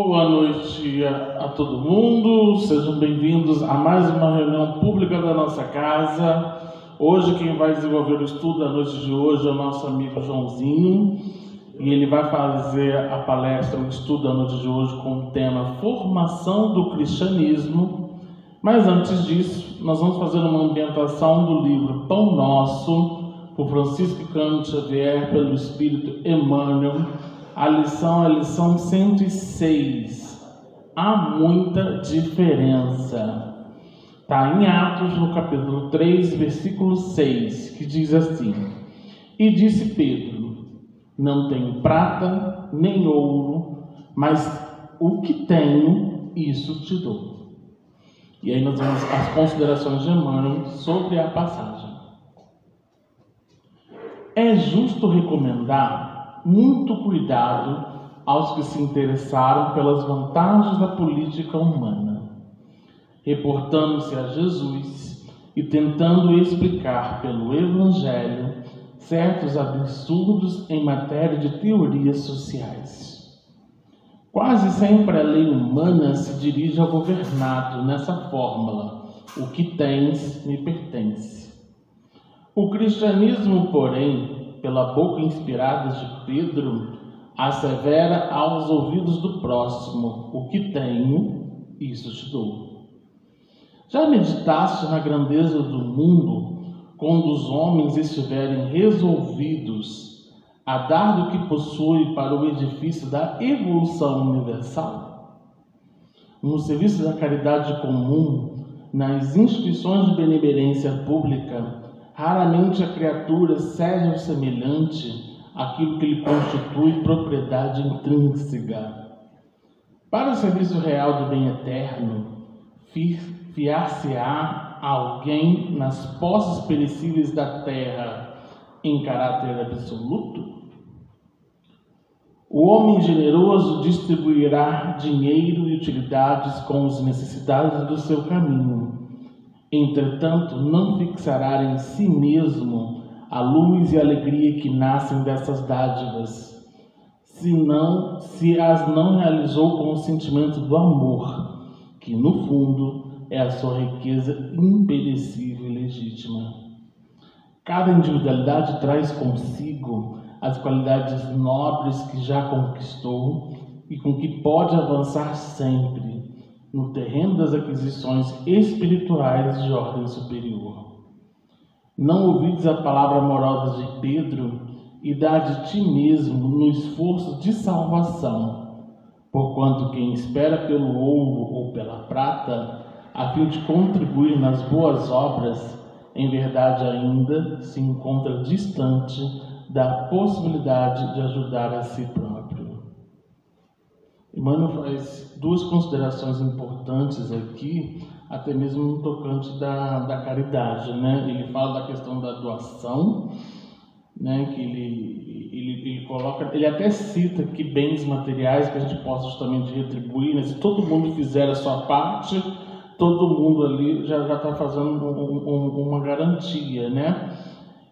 Boa noite a todo mundo, sejam bem-vindos a mais uma reunião pública da nossa casa. Hoje quem vai desenvolver o estudo da noite de hoje é o nosso amigo Joãozinho, e ele vai fazer a palestra, o estudo da noite de hoje com o tema Formação do Cristianismo. Mas antes disso, nós vamos fazer uma ambientação do livro Pão Nosso, por Francisco Cândido Xavier, pelo Espírito Emmanuel. A lição é a lição 106. Há muita diferença. Está em Atos, no capítulo 3, versículo 6, que diz assim: E disse Pedro: Não tenho prata nem ouro, mas o que tenho, isso te dou. E aí nós vemos as considerações de Emmanuel sobre a passagem. É justo recomendar muito cuidado aos que se interessaram pelas vantagens da política humana, reportando-se a Jesus e tentando explicar pelo Evangelho certos absurdos em matéria de teorias sociais. Quase sempre a lei humana se dirige ao governado nessa fórmula: o que tens me pertence. O cristianismo, porém, pela boca inspirada de Pedro, assevera aos ouvidos do próximo: o que tenho, isso te dou. Já meditaste na grandeza do mundo quando os homens estiverem resolvidos a dar do que possui para o edifício da evolução universal? No serviço da caridade comum, nas instituições de benemerência pública, raramente a criatura cede ao semelhante aquilo que lhe constitui propriedade intrínseca. Para o serviço real do bem eterno, fiar-se-á alguém nas posses perecíveis da terra em caráter absoluto? O homem generoso distribuirá dinheiro e utilidades com as necessidades do seu caminho. Entretanto, não fixará em si mesmo a luz e a alegria que nascem dessas dádivas, se as não realizou com o sentimento do amor, que no fundo é a sua riqueza imperecível e legítima. Cada individualidade traz consigo as qualidades nobres que já conquistou e com que pode avançar sempre no terreno das aquisições espirituais de ordem superior. Não ouvides a palavra amorosa de Pedro e dá de ti mesmo no esforço de salvação, porquanto quem espera pelo ouro ou pela prata, a fim de contribuir nas boas obras, em verdade ainda se encontra distante da possibilidade de ajudar a si próprio. Emmanuel faz duas considerações importantes aqui, até mesmo no tocante da caridade, né? Ele fala da questão da doação, né? Que ele coloca, ele até cita que bens materiais que a gente possa justamente retribuir, né? Se todo mundo fizer a sua parte, todo mundo ali já está fazendo uma garantia, né?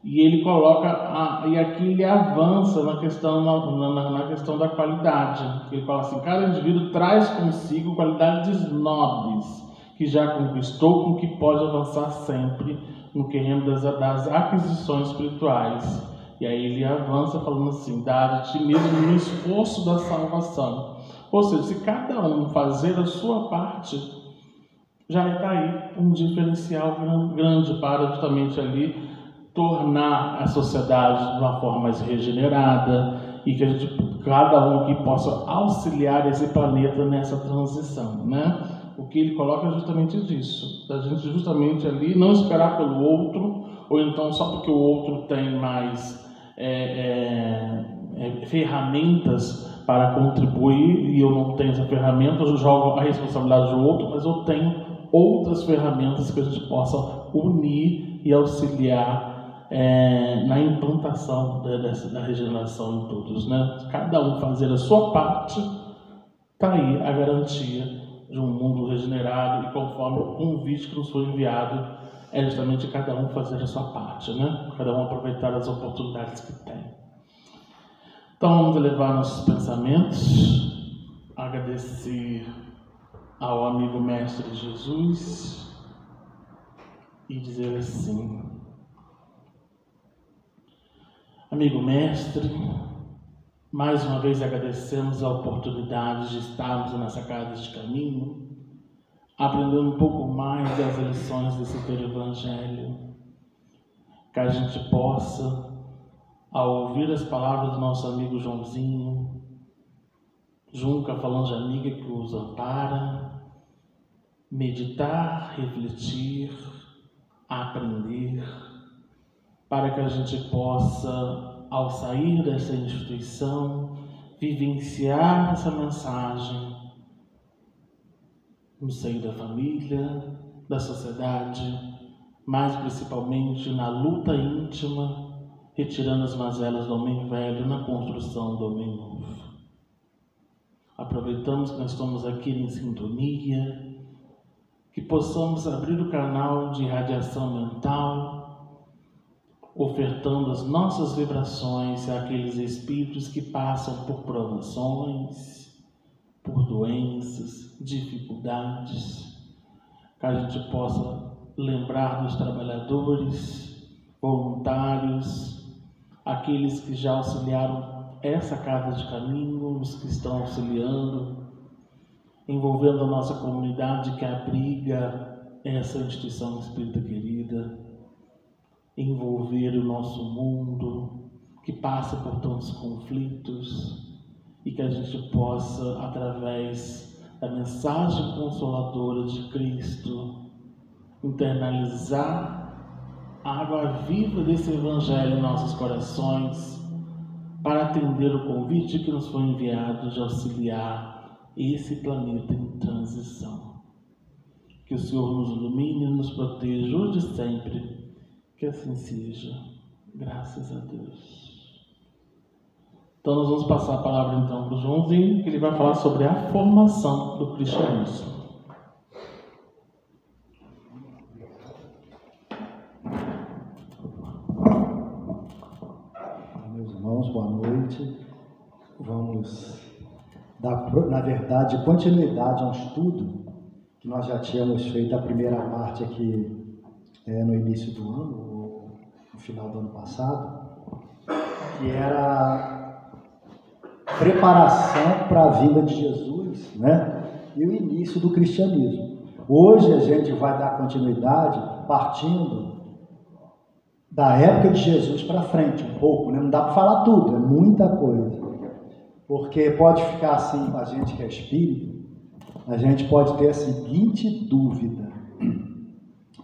E ele coloca, e aqui ele avança na questão, na questão da qualidade. Ele fala assim: cada indivíduo traz consigo qualidades nobres que já conquistou, com que pode avançar sempre no terreno das aquisições espirituais. E aí ele avança falando assim: dá de ti mesmo no esforço da salvação. Ou seja, se cada um fazer a sua parte, já está aí um diferencial grande para justamente ali tornar a sociedade de uma forma mais regenerada e que a gente, cada um aqui possa auxiliar esse planeta nessa transição, né? O que ele coloca é justamente disso, da gente justamente ali não esperar pelo outro, ou então só porque o outro tem mais ferramentas para contribuir e eu não tenho essa ferramenta, eu jogo a responsabilidade do outro, mas eu tenho outras ferramentas que a gente possa unir e auxiliar na implantação da regeneração em todos, né? Cada um fazer a sua parte, está aí a garantia de um mundo regenerado, e conforme o convite que nos foi enviado, é justamente cada um fazer a sua parte, né? Cada um aproveitar as oportunidades que tem. Então vamos elevar nossos pensamentos agradecer ao amigo mestre Jesus e dizer assim: amigo mestre, mais uma vez agradecemos a oportunidade de estarmos nessa casa de caminho, aprendendo um pouco mais das lições desse teu Evangelho, que a gente possa, ao ouvir as palavras do nosso amigo Joãozinho, junto com a falange amiga que os ampara, meditar, refletir, aprender, para que a gente possa, ao sair dessa instituição, vivenciar essa mensagem no seio da família, da sociedade, mas principalmente na luta íntima, retirando as mazelas do homem velho na construção do homem novo. Aproveitamos que nós estamos aqui em sintonia, que possamos abrir o canal de radiação mental, ofertando as nossas vibrações àqueles espíritos que passam por provações, por doenças, dificuldades, que a gente possa lembrar dos trabalhadores, voluntários, aqueles que já auxiliaram essa casa de caminho, os que estão auxiliando, envolvendo a nossa comunidade que abriga essa instituição espírita querida, envolver o nosso mundo que passa por tantos conflitos e que a gente possa, através da mensagem consoladora de Cristo, internalizar a água viva desse Evangelho em nossos corações, para atender o convite que nos foi enviado de auxiliar esse planeta em transição. Que o Senhor nos ilumine e nos proteja hoje e sempre, que assim seja, graças a Deus. Então nós vamos passar a palavra então para o Joãozinho, que ele vai falar sobre a formação do cristianismo. Meus irmãos, boa noite. Vamos dar, na verdade, continuidade a um estudo que nós já tínhamos feito a primeira parte aqui no início do ano, ou no final do ano passado, que era preparação para a vinda de Jesus, né? E o início do cristianismo. Hoje a gente vai dar continuidade partindo da época de Jesus para frente, um pouco, né? Não dá para falar tudo, é muita coisa. Porque pode ficar assim, a gente que é espírita, a gente pode ter a seguinte dúvida,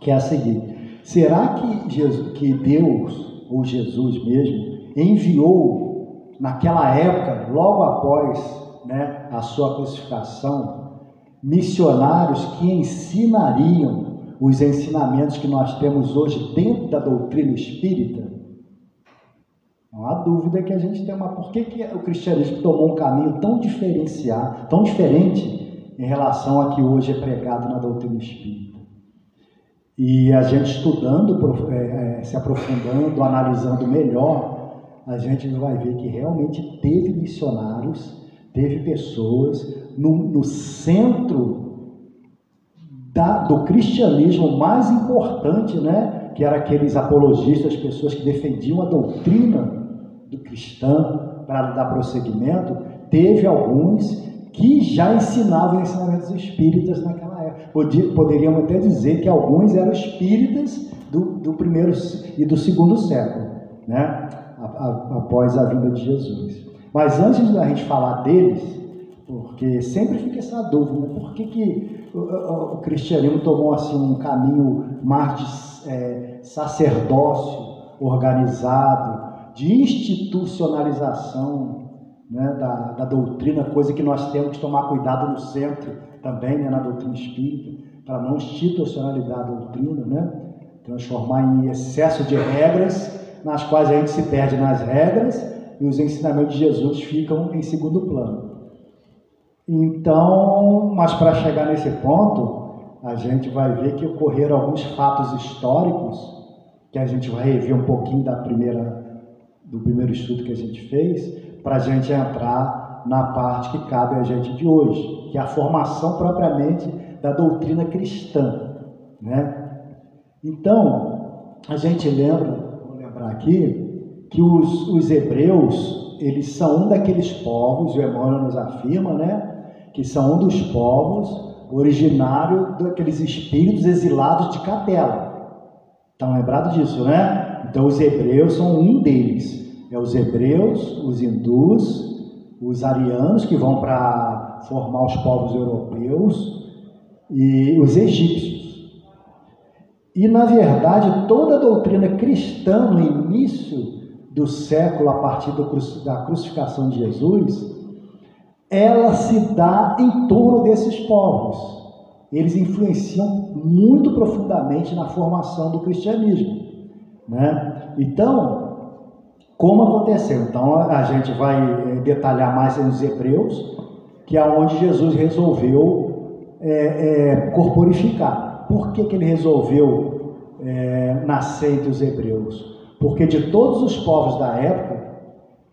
que é a seguinte: será que Deus, ou Jesus mesmo, enviou naquela época, logo após, né, a sua crucificação, missionários que ensinariam os ensinamentos que nós temos hoje dentro da doutrina espírita? Não há dúvida que a gente tem por que o cristianismo tomou um caminho tão diferenciado, tão diferente em relação a que hoje é pregado na doutrina espírita. E a gente estudando, se aprofundando, analisando melhor, a gente vai ver que realmente teve missionários, teve pessoas no centro do cristianismo mais importante, né? Que eram aqueles apologistas, pessoas que defendiam a doutrina do cristão para dar prosseguimento. Teve alguns que já ensinavam ensinamentos espíritas naquela época. Poderíamos até dizer que alguns eram espíritas do primeiro e do segundo século, né? Após a vinda de Jesus. Mas antes da gente falar deles, porque sempre fica essa dúvida, por que o cristianismo tomou assim um caminho mais de sacerdócio organizado, de institucionalização, né, da doutrina, coisa que nós temos que tomar cuidado no centro também, né, na doutrina espírita, para não institucionalizar a doutrina, né, transformar em excesso de regras, nas quais a gente se perde nas regras e os ensinamentos de Jesus ficam em segundo plano. Então, mas para chegar nesse ponto, a gente vai ver que ocorreram alguns fatos históricos, que a gente vai rever um pouquinho do primeiro estudo que a gente fez, para a gente entrar na parte que cabe a gente de hoje, que é a formação propriamente da doutrina cristã, né? Então, a gente vou lembrar aqui, que os hebreus, eles são um daqueles povos, o Emmanuel nos afirma, né? Que são um dos povos originário daqueles espíritos exilados de Capela. Estão lembrados disso, né? Então, os hebreus são um deles. Os hebreus, os hindus, os arianos, que vão para formar os povos europeus, e os egípcios. E, na verdade, toda a doutrina cristã, no início do século, a partir da crucificação de Jesus, ela se dá em torno desses povos. Eles influenciam muito profundamente na formação do cristianismo, né? Então, como aconteceu? Então, a gente vai detalhar mais nos hebreus, que é onde Jesus resolveu corporificar. Por que ele resolveu nascer entre os hebreus? Porque de todos os povos da época,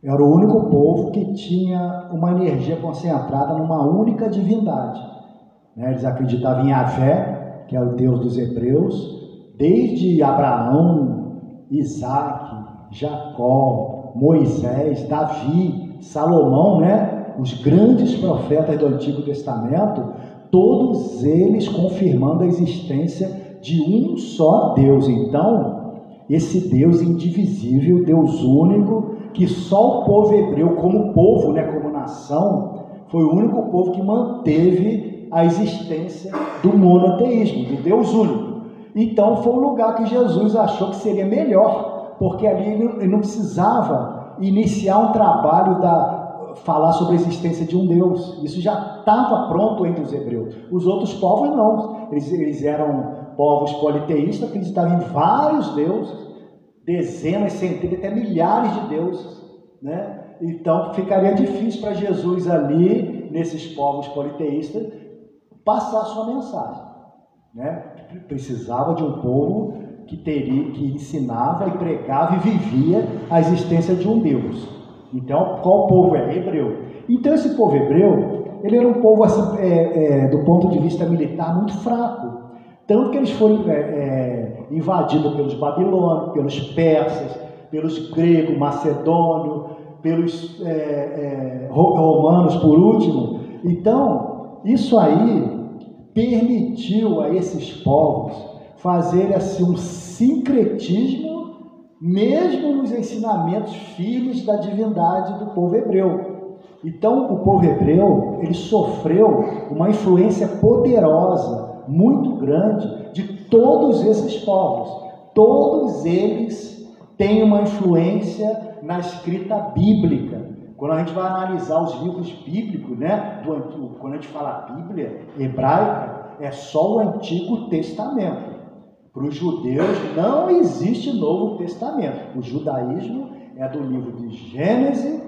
era o único povo que tinha uma energia concentrada numa única divindade, né? Eles acreditavam em Yahvé, que é o Deus dos hebreus, desde Abraão, Isaac, Jacó, Moisés, Davi, Salomão, né? Os grandes profetas do Antigo Testamento, todos eles confirmando a existência de um só Deus. Então, esse Deus indivisível, Deus único, que só o povo hebreu, como povo, né, como nação, foi o único povo que manteve a existência do monoteísmo, do Deus único. Então, foi um lugar que Jesus achou que seria melhor, porque ali ele não precisava iniciar um trabalho falar sobre a existência de um Deus. Isso já estava pronto entre os hebreus. Os outros povos não. Eles eram povos politeístas, acreditavam em vários deuses, dezenas, centenas, até milhares de deuses, né? Então ficaria difícil para Jesus ali, nesses povos politeístas, passar a sua mensagem, né? Precisava de um povo que ensinava e pregava e vivia a existência de um Deus. Então, qual povo é? Hebreu. Então, esse povo hebreu, ele era um povo, assim, do ponto de vista militar, muito fraco. Tanto que eles foram invadidos pelos babilônios, pelos persas, pelos gregos, macedônios, pelos romanos, por último. Então, isso aí permitiu a esses povos fazerem assim, um sincretismo, mesmo nos ensinamentos firmes da divindade do povo hebreu. Então, o povo hebreu, ele sofreu uma influência poderosa, muito grande, de todos esses povos. Todos eles têm uma influência na escrita bíblica. Quando a gente vai analisar os livros bíblicos, né, quando a gente fala Bíblia hebraica, é só o Antigo Testamento. Para os judeus não existe Novo Testamento. O judaísmo é do livro de Gênesis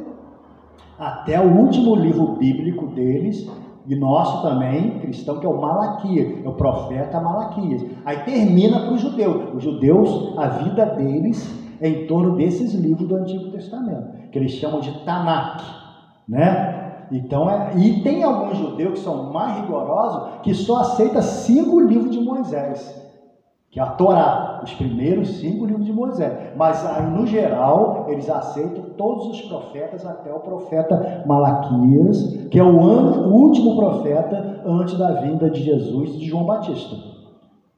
até o último livro bíblico deles, e nosso também, cristão, que é o Malaquias, é o profeta Malaquias. Aí termina para os judeus. Os judeus, a vida deles é em torno desses livros do Antigo Testamento, que eles chamam de Tanakh, né? Então, e tem alguns judeus que são mais rigorosos, que só aceitam 5 livros de Moisés, que é a Torá, os primeiros 5 livros de Moisés. Mas aí, no geral, eles aceitam todos os profetas, até o profeta Malaquias, que é o último profeta antes da vinda de Jesus e de João Batista.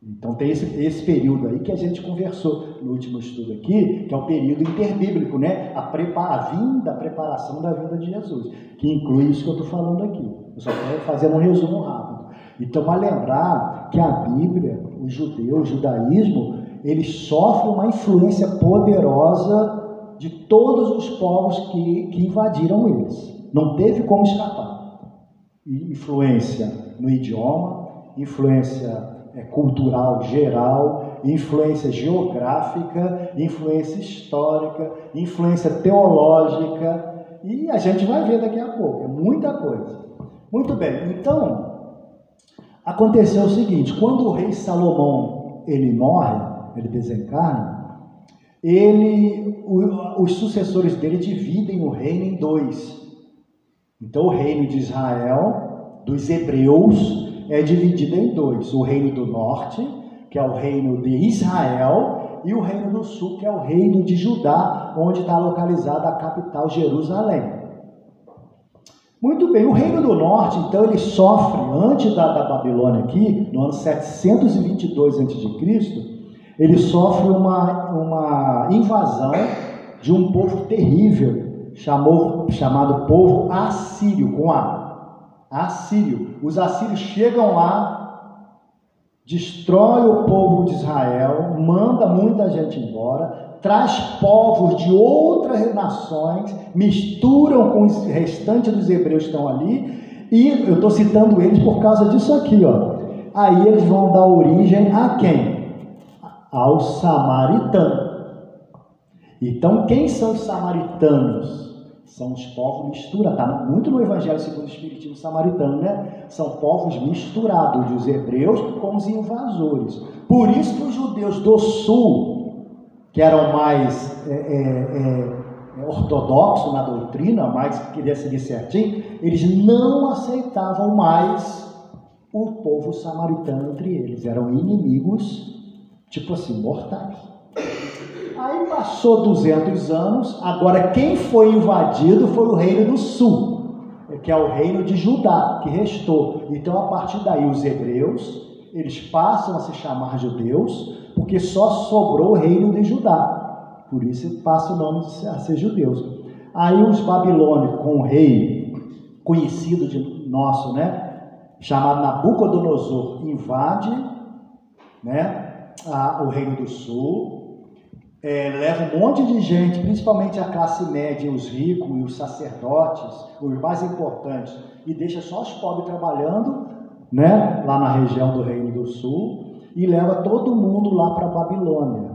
Então tem esse período aí que a gente conversou no último estudo aqui, que é o período interbíblico, né? A preparação da vinda de Jesus, que inclui isso que eu estou falando aqui. Eu só quero fazer um resumo rápido. Então, vai lembrar que a Bíblia, o judaísmo, ele sofre uma influência poderosa de todos os povos que invadiram eles. Não teve como escapar. Influência no idioma, influência cultural geral, influência geográfica, influência histórica, influência teológica, e a gente vai ver daqui a pouco, é muita coisa. Muito bem, então, aconteceu o seguinte: quando o rei Salomão ele morre, ele desencarna, os sucessores dele dividem o reino em 2. Então o reino de Israel, dos hebreus, é dividido em dois. O reino do norte, que é o reino de Israel, e o reino do sul, que é o reino de Judá, onde está localizada a capital Jerusalém. Muito bem, o reino do norte, então, ele sofre, antes da Babilônia aqui, no ano 722 a.C., ele sofre uma invasão de um povo terrível, chamado povo assírio, com A. Assírio. Os assírios chegam lá, destrói o povo de Israel, manda muita gente embora, traz povos de outras nações, misturam com os restantes dos hebreus que estão ali, e eu estou citando eles por causa disso aqui, ó. Aí eles vão dar origem a quem? Aos samaritanos. Então, quem são os samaritanos? São os povos misturados, está muito no Evangelho segundo o Espiritismo samaritano, né? São povos misturados, os hebreus com os invasores. Por isso que os judeus do sul, que eram mais ortodoxos na doutrina, mais que queriam seguir certinho, eles não aceitavam mais o povo samaritano entre eles. Eram inimigos, tipo assim, mortais. Aí passou 200 anos, agora quem foi invadido foi o reino do sul, que é o reino de Judá, que restou. Então, a partir daí, os hebreus, eles passam a se chamar judeus, porque só sobrou o reino de Judá. Por isso passa o nome a ser judeus. Aí os babilônicos, com o rei conhecido de nosso, né, chamado Nabucodonosor, invade, né, o reino do sul, leva um monte de gente, principalmente a classe média, os ricos e os sacerdotes, os mais importantes, e deixa só os pobres trabalhando, né, lá na região do Reino do Sul, e leva todo mundo lá para a Babilônia.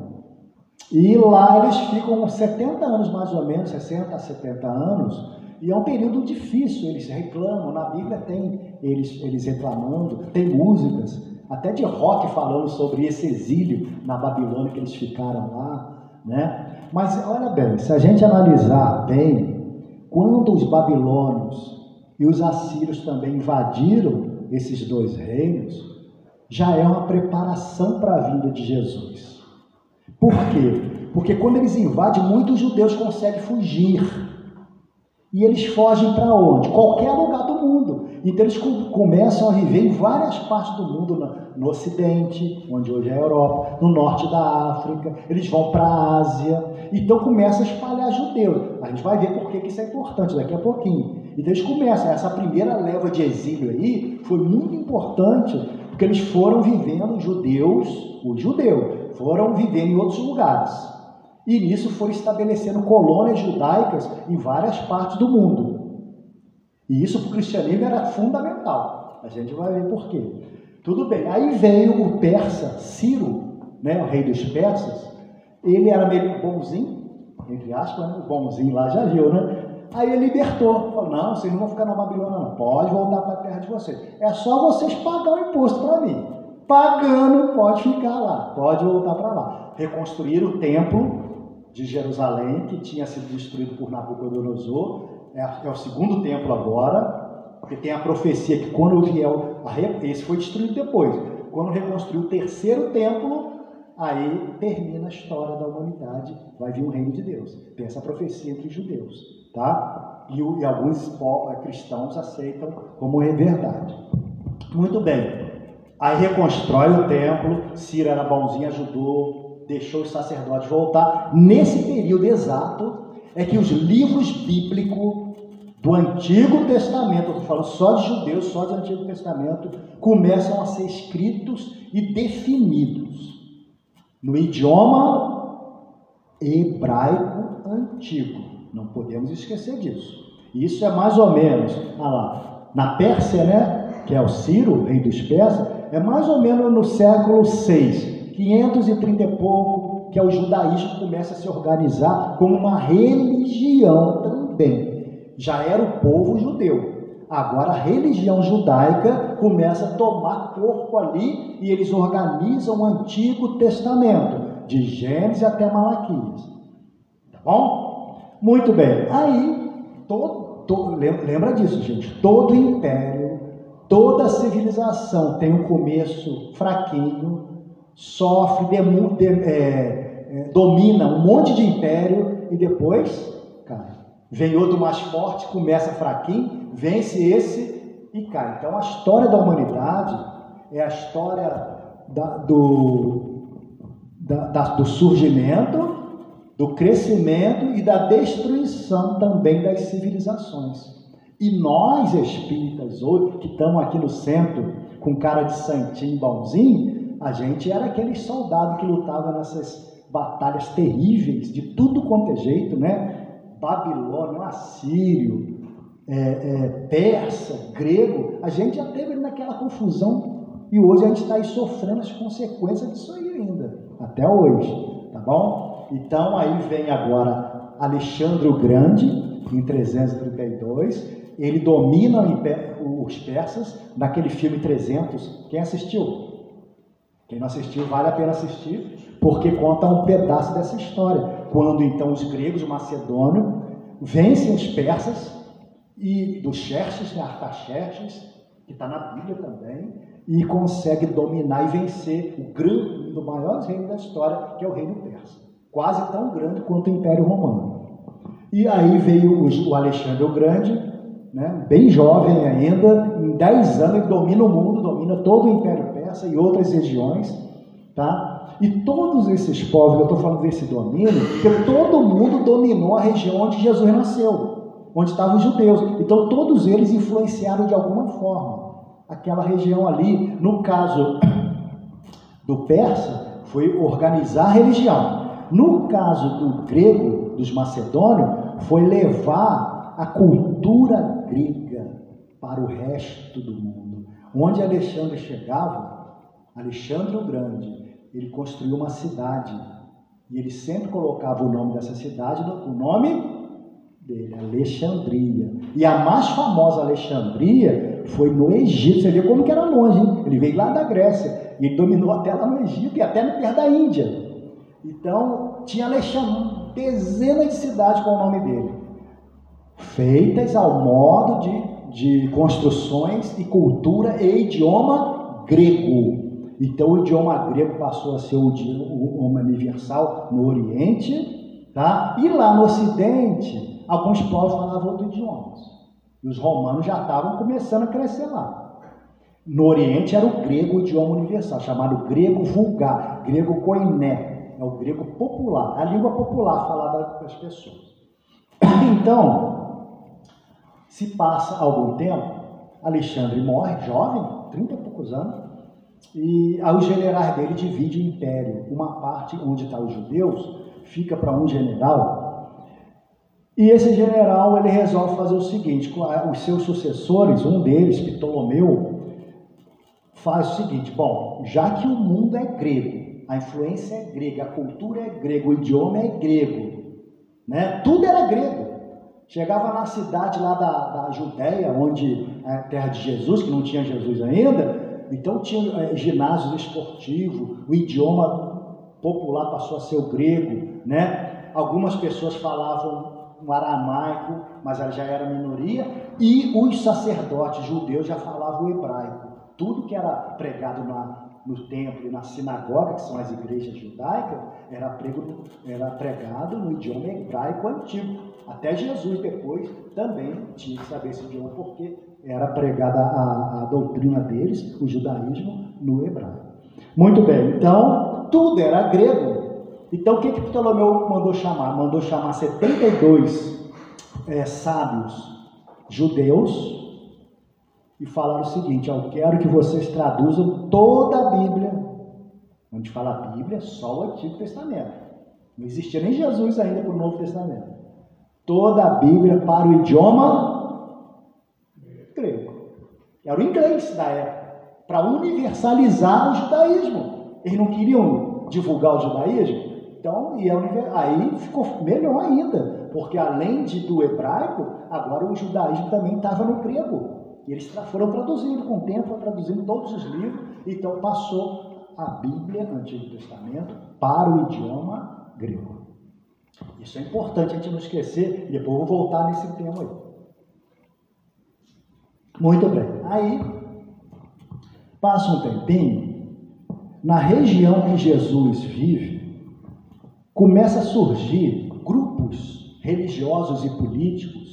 E lá eles ficam 70 anos mais ou menos, 60 a 70 anos, e é um período difícil, eles reclamam, na Bíblia tem eles reclamando, tem músicas, até de rock falando sobre esse exílio na Babilônia que eles ficaram lá, né? Mas olha bem, se a gente analisar bem, quando os babilônios e os assírios também invadiram esses dois reinos, já é uma preparação para a vinda de Jesus. Por quê? Porque quando eles invadem, muitos judeus conseguem fugir. E eles fogem para onde? Qualquer lugar do mundo. Então eles começam a viver em várias partes do mundo, no Ocidente, onde hoje é a Europa, no Norte da África, eles vão para a Ásia. Então começa a espalhar judeus. A gente vai ver por que isso é importante daqui a pouquinho. Então eles começam, essa primeira leva de exílio aí foi muito importante, porque eles foram vivendo, os judeus, foram vivendo em outros lugares. E nisso foram estabelecendo colônias judaicas em várias partes do mundo. E isso para o cristianismo era fundamental. A gente vai ver por quê. Tudo bem. Aí veio o persa, Ciro, né, o rei dos persas. Ele era meio bonzinho, entre aspas, né? O bonzinho lá já viu, né? Aí ele libertou. Falou, não, vocês não vão ficar na Babilônia, não. Pode voltar para a terra de vocês. É só vocês pagar o imposto para mim. Pagando, pode ficar lá. Pode voltar para lá. Reconstruíram o templo de Jerusalém, que tinha sido destruído por Nabucodonosor, é o segundo templo agora, porque tem a profecia que quando vier, esse foi destruído depois, quando reconstruir o terceiro templo, aí termina a história da humanidade, vai vir o reino de Deus. Tem essa profecia entre os judeus, tá? E alguns cristãos aceitam como verdade. Muito bem, aí reconstrói o templo, Ciro era bonzinho, ajudou, deixou os sacerdotes voltar. Nesse período exato é que os livros bíblicos do Antigo Testamento, estou falando só de judeus, só do Antigo Testamento, começam a ser escritos e definidos no idioma hebraico antigo. Não podemos esquecer disso. Isso é mais ou menos, lá, na Pérsia, né, que é o Ciro, rei dos persas, é mais ou menos no século 6. 530 e pouco, que é o judaísmo começa a se organizar como uma religião também. Já era o povo judeu. Agora a religião judaica começa a tomar corpo ali e eles organizam o Antigo Testamento, de Gênesis até Malaquias. Tá bom? Muito bem. Aí lembra disso, gente, todo império, toda civilização tem um começo fraquinho, sofre, domina um monte de império e depois cai. Vem outro mais forte, começa fraquinho, vence esse e cai. Então a história da humanidade é a história do surgimento, do crescimento e da destruição também das civilizações. E nós, espíritas, hoje, que estamos aqui no centro, com cara de santinho, bonzinho, a gente era aqueles soldados que lutavam nessas batalhas terríveis, de tudo quanto é jeito, né? Babilônio, assírio, persa, grego, a gente já teve naquela confusão e hoje a gente está aí sofrendo as consequências disso aí ainda, até hoje, tá bom? Então aí vem agora Alexandre o Grande, em 332, ele domina os persas, naquele filme 300, quem assistiu? Quem não assistiu, vale a pena assistir, porque conta um pedaço dessa história, quando então os gregos, o macedônio, vencem os persas, e do Xerxes, Artaxerxes, que está na Bíblia também, e consegue dominar e vencer um dos maiores reinos da história, que é o reino persa, quase tão grande quanto o Império Romano. E aí veio o Alexandre o Grande, né, bem jovem ainda, em 10 anos ele domina o mundo, domina todo o Império Persa e outras regiões, tá? E todos esses povos, eu estou falando desse domínio, porque todo mundo dominou a região onde Jesus nasceu, onde estavam os judeus. Então todos eles influenciaram de alguma forma aquela região ali. No caso do persa, foi organizar a religião. No caso do grego, dos macedônios, foi levar a cultura grega para o resto do mundo. Onde Alexandre chegava, Alexandre o Grande, ele construiu uma cidade e ele sempre colocava o nome dessa cidade, o nome dele, Alexandria. E a mais famosa Alexandria foi no Egito. Você vê como que era longe, hein? Ele veio lá da Grécia e ele dominou até lá no Egito e até perto da Índia. Então tinha Alexandre, dezenas de cidades com o nome dele, feitas ao modo de construções e cultura e idioma grego. Então o idioma grego passou a ser o idioma universal no Oriente, tá? E lá no Ocidente, alguns povos falavam outros idiomas. E os romanos já estavam começando a crescer lá. No Oriente era o grego, o idioma universal, chamado grego vulgar, grego koiné, é o grego popular, a língua popular falada pelas pessoas. Então, se passa algum tempo, Alexandre morre, jovem, 30 e poucos anos, e aí os generais dele dividem o império. Uma parte onde estão os judeus fica para um general, e esse general ele resolve fazer o seguinte: com os seus sucessores, um deles, Ptolomeu, faz o seguinte: bom, já que o mundo é grego, a influência é grega, a cultura é grega, o idioma é grego, né? Tudo era grego. Chegava na cidade lá da Judéia, onde é a terra de Jesus, que não tinha Jesus ainda. Então tinha ginásios esportivos, o idioma popular passou a ser o grego, né? Algumas pessoas falavam um aramaico, mas ela já era minoria, e os sacerdotes judeus já falavam o hebraico. Tudo que era pregado no templo e na sinagoga, que são as igrejas judaicas, era pregado no idioma hebraico antigo. Até Jesus depois também tinha que saber esse idioma, porque era pregada a doutrina deles, o judaísmo, no hebraico. Muito bem, então tudo era grego. Então o que Ptolomeu mandou chamar? Mandou chamar 72 sábios judeus e falaram o seguinte: eu quero que vocês traduzam toda a Bíblia. Quando a gente fala Bíblia, só o Antigo Testamento. Não existia nem Jesus ainda para o Novo Testamento. Toda a Bíblia para o idioma grego. Era o inglês da época, para universalizar o judaísmo. Eles não queriam divulgar o judaísmo, então aí ficou melhor ainda, porque além do hebraico, agora o judaísmo também estava no grego. E eles foram traduzindo, com o tempo foram traduzindo todos os livros, então passou a Bíblia, Antigo Testamento, para o idioma grego. Isso é importante a gente não esquecer, e depois eu vou voltar nesse tema aí. Muito bem. Aí, passa um tempinho, na região que Jesus vive, começa a surgir grupos religiosos e políticos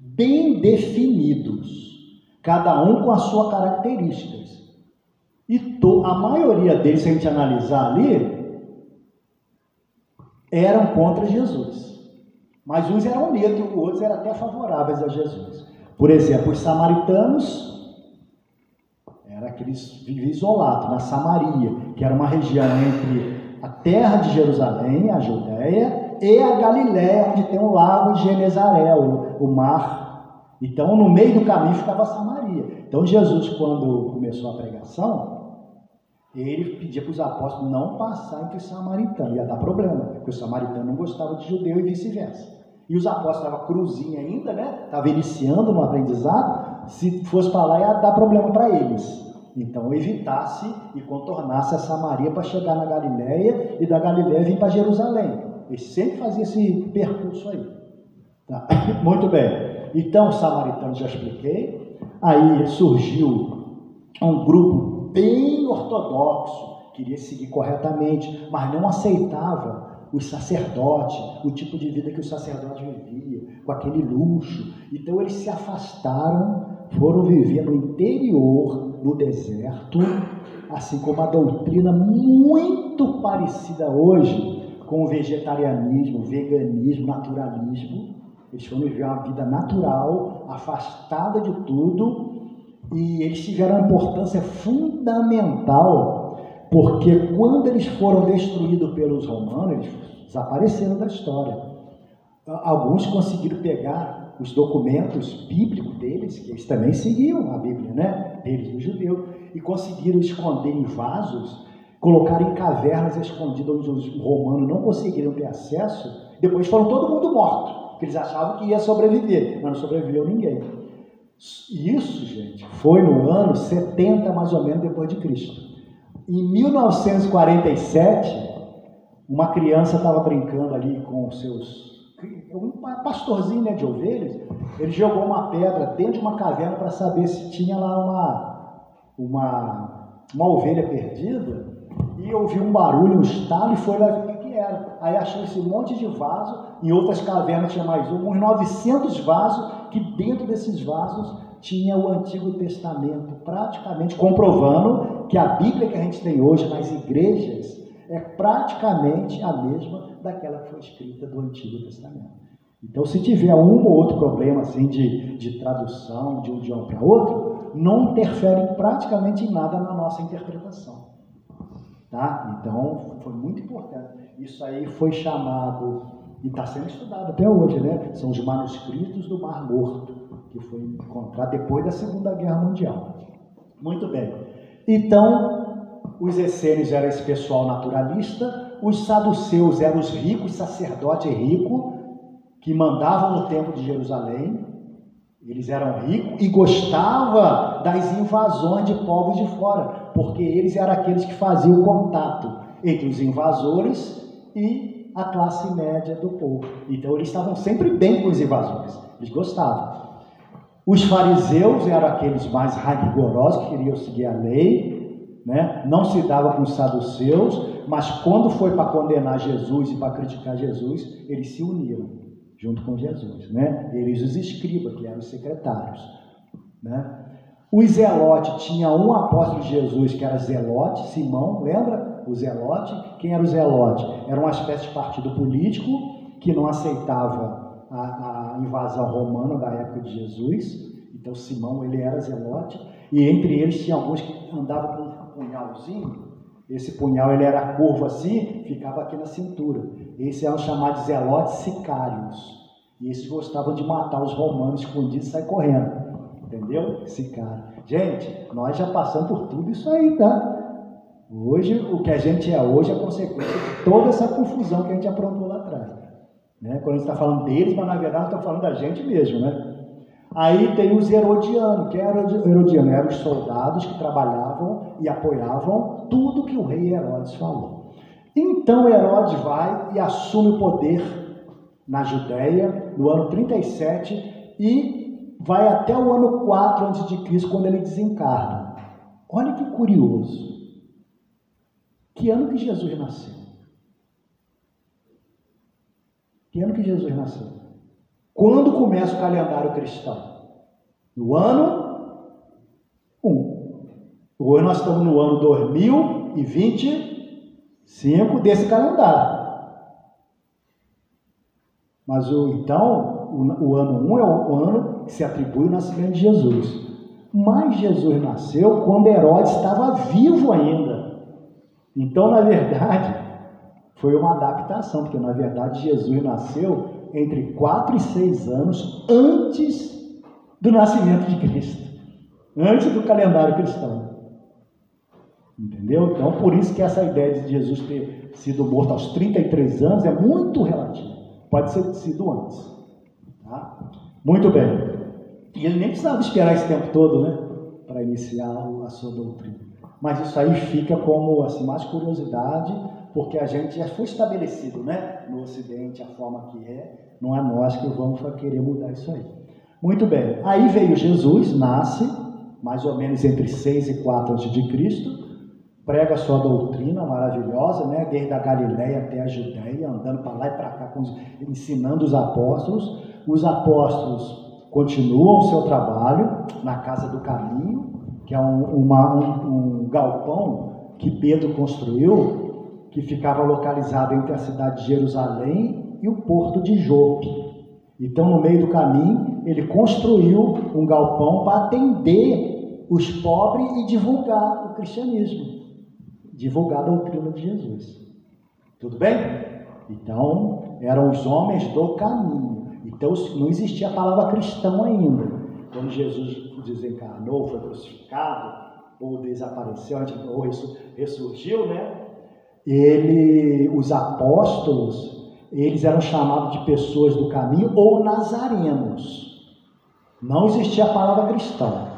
bem definidos, cada um com as suas características. E a maioria deles, se a gente analisar ali, eram contra Jesus. Mas uns eram neutros, outros eram até favoráveis a Jesus. Por exemplo, os samaritanos, eram aqueles que viviam isolados, na Samaria, que era uma região entre a terra de Jerusalém, a Judéia, e a Galiléia, onde tem o lago de Genezaré, o mar. Então, no meio do caminho ficava a Samaria. Então, Jesus, quando começou a pregação, ele pedia para os apóstolos não passar entre os samaritanos. Ia dar problema, porque os samaritanos não gostavam de judeu e vice-versa. E os apóstolos estavam cruzinhos ainda, né? Estavam iniciando no aprendizado. Se fosse para lá, ia dar problema para eles. Então, evitasse e contornasse a Samaria para chegar na Galiléia e da Galiléia vir para Jerusalém. Ele sempre fazia esse percurso aí. Tá? Muito bem. Então, os samaritanos já expliquei. Aí surgiu um grupo bem ortodoxo, queria seguir corretamente, mas não aceitava os sacerdotes, o tipo de vida que os sacerdotes viviam, com aquele luxo. Então eles se afastaram, foram viver no interior, no deserto, assim como a doutrina muito parecida hoje com o vegetarianismo, veganismo, naturalismo. Eles foram viver uma vida natural, afastada de tudo. E eles tiveram uma importância fundamental, porque quando eles foram destruídos pelos romanos, eles desapareceram da história. Alguns conseguiram pegar os documentos bíblicos deles, que eles também seguiam a Bíblia, né? Deles, do judeu, e conseguiram esconder em vasos, colocar em cavernas escondidas onde os romanos não conseguiram ter acesso. Depois foram todo mundo morto, porque eles achavam que ia sobreviver, mas não sobreviveu ninguém. Isso, gente, foi no ano 70, mais ou menos, depois de Cristo. Em 1947, uma criança estava brincando ali com os seus... Um pastorzinho, né, de ovelhas. Ele jogou uma pedra dentro de uma caverna para saber se tinha lá uma ovelha perdida. E ouviu um barulho, um estalo, e foi lá ver o que era. Aí achou esse monte de vaso. Em outras cavernas tinha mais uns 900 vasos, que dentro desses vasos tinha o Antigo Testamento, praticamente comprovando que a Bíblia que a gente tem hoje nas igrejas é praticamente a mesma daquela que foi escrita do Antigo Testamento. Então, se tiver um ou outro problema assim, de tradução de um idioma para outro, não interfere praticamente em nada na nossa interpretação. Tá? Então, foi muito importante. Isso aí foi chamado, e está sendo estudado até hoje, né? São os manuscritos do Mar Morto, que foi encontrado depois da Segunda Guerra Mundial. Muito bem. Então, os essênios eram esse pessoal naturalista, os saduceus eram os ricos, sacerdotes ricos, que mandavam no templo de Jerusalém. Eles eram ricos e gostavam das invasões de povos de fora, porque eles eram aqueles que faziam o contato entre os invasores e a classe média do povo. Então, eles estavam sempre bem com os invasores, eles gostavam. Os fariseus eram aqueles mais rigorosos, que queriam seguir a lei, né? Não se dava com os saduceus, mas quando foi para condenar Jesus e para criticar Jesus, eles se uniram junto com Jesus, né? Eles, os escribas, que eram os secretários, né? Os zelotes, tinha um apóstolo de Jesus que era zelote, Simão, lembra? O zelote. Quem era o zelote? Era uma espécie de partido político que não aceitava a invasão romana da época de Jesus. Então Simão, ele era zelote, e entre eles tinha alguns que andavam com um punhalzinho. Esse punhal, ele era curvo assim, ficava aqui na cintura. Esses eram chamados de zelotes sicários, e esses gostavam de matar os romanos escondidos e sair correndo, entendeu? Sicário. Gente, nós já passamos por tudo isso aí, tá? Hoje, o que a gente é hoje é consequência de toda essa confusão que a gente aprontou lá atrás, né? Quando a gente está falando deles, mas na verdade está falando da gente mesmo, né? Aí tem os herodianos. Quem era herodiano? Eram os soldados que trabalhavam e apoiavam tudo que o rei Herodes falou. Então Herodes vai e assume o poder na Judéia, no ano 37, e vai até o ano 4 a.C., quando ele desencarna. Olha que curioso. Que ano que Jesus nasceu? Que ano que Jesus nasceu? Quando começa o calendário cristão? No ano 1. Hoje nós estamos no ano 2025 desse calendário. Mas então, o ano 1 é o ano que se atribui o nascimento de Jesus. Mas Jesus nasceu quando Herodes estava vivo ainda. Então, na verdade, foi uma adaptação, porque na verdade Jesus nasceu entre 4 e 6 anos antes do nascimento de Cristo, antes do calendário cristão. Entendeu? Então, por isso que essa ideia de Jesus ter sido morto aos 33 anos é muito relativa. Pode ter sido antes. Tá? Muito bem. E ele nem precisava esperar esse tempo todo, né, para iniciar a sua doutrina. Mas isso aí fica como assim, mais curiosidade, porque a gente já foi estabelecido, né, no Ocidente a forma que é, não é nós que vamos querer mudar isso aí. Muito bem, aí veio Jesus, nasce, mais ou menos entre 6 e 4 a.C., prega a sua doutrina maravilhosa, né, desde a Galileia até a Judéia, andando para lá e para cá, ensinando os apóstolos. Os apóstolos continuam o seu trabalho na Casa do Caminho, que é um galpão que Pedro construiu, que ficava localizado entre a cidade de Jerusalém e o porto de Jope. Então, no meio do caminho, ele construiu um galpão para atender os pobres e divulgar o cristianismo, divulgar a doutrina de Jesus. Tudo bem? Então, eram os homens do caminho. Então, não existia a palavra cristão ainda. Quando Jesus desencarnou, foi crucificado, ou desapareceu, ou ressurgiu, né? Os apóstolos, eles eram chamados de pessoas do caminho ou nazarenos. Não existia a palavra cristão.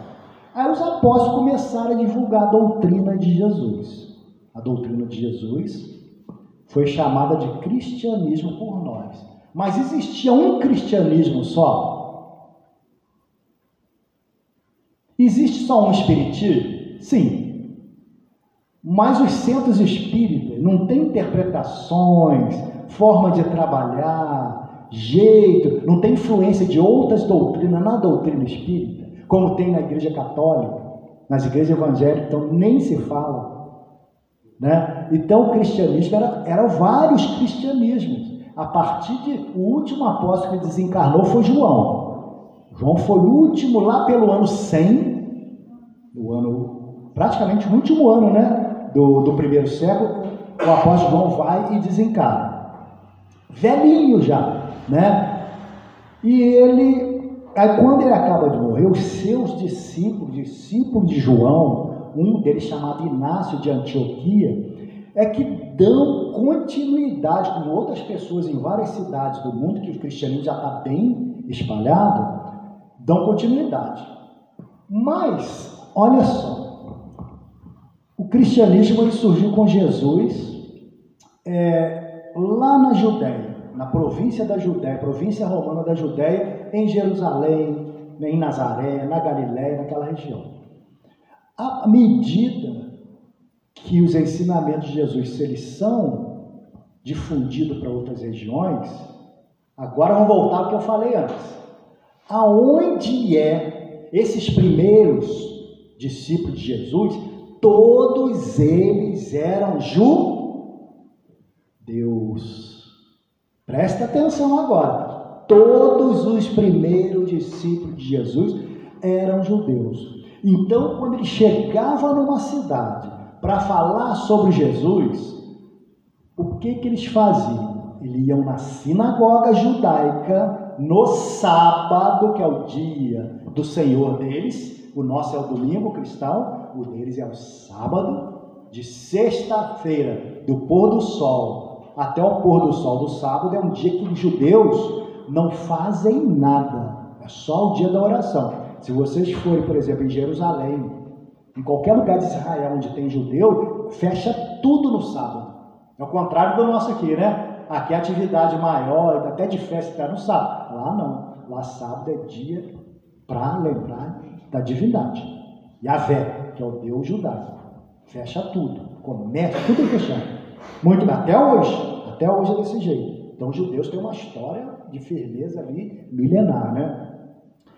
Aí os apóstolos começaram a divulgar a doutrina de Jesus. A doutrina de Jesus foi chamada de cristianismo por nós. Mas existia um cristianismo só? Existe só um espiritismo? Sim. Mas os centros espíritas não têm interpretações, forma de trabalhar, jeito, não tem influência de outras doutrinas na doutrina espírita, como tem na igreja católica, nas igrejas evangélicas, então nem se fala, né? Então o cristianismo eram vários cristianismos. A partir o último apóstolo que desencarnou foi João. João foi o último lá pelo ano 100, praticamente o último ano, né, do primeiro século. O apóstolo João vai e desencarna, velhinho já, né? E aí quando ele acaba de morrer, os seus discípulos de João, um deles chamado Inácio de Antioquia, é que dão continuidade, com outras pessoas em várias cidades do mundo, que o cristianismo já está bem espalhado, dão continuidade. Mas, olha só, o cristianismo ele surgiu com Jesus lá na Judéia, na província da Judéia, província romana da Judéia, em Jerusalém, em Nazaré, na Galiléia, naquela região. À medida que os ensinamentos de Jesus, se eles são difundidos para outras regiões, agora vamos voltar ao que eu falei antes. Aonde esses primeiros discípulos de Jesus, todos eles eram judeus. Presta atenção agora. Todos os primeiros discípulos de Jesus eram judeus. Então, quando ele chegava numa cidade para falar sobre Jesus, o que eles faziam? Eles iam na sinagoga judaica no sábado, que é o dia do Senhor deles. O nosso é o domingo cristão, o deles é o sábado, de sexta-feira, do pôr do sol até o pôr do sol do sábado. É um dia que os judeus não fazem nada, é só o dia da oração. Se vocês forem, por exemplo, em Jerusalém, em qualquer lugar de Israel onde tem judeu, fecha tudo no sábado. É o contrário do nosso aqui, né? aqui a atividade maior, até de festa está no sábado. Lá não. Lá sábado é dia para lembrar da divindade. Yahvé, que é o Deus judaico. Fecha tudo. Comércio, tudo fechado. Muito bem. Até hoje é desse jeito. Então os judeus têm uma história de firmeza ali milenar, né?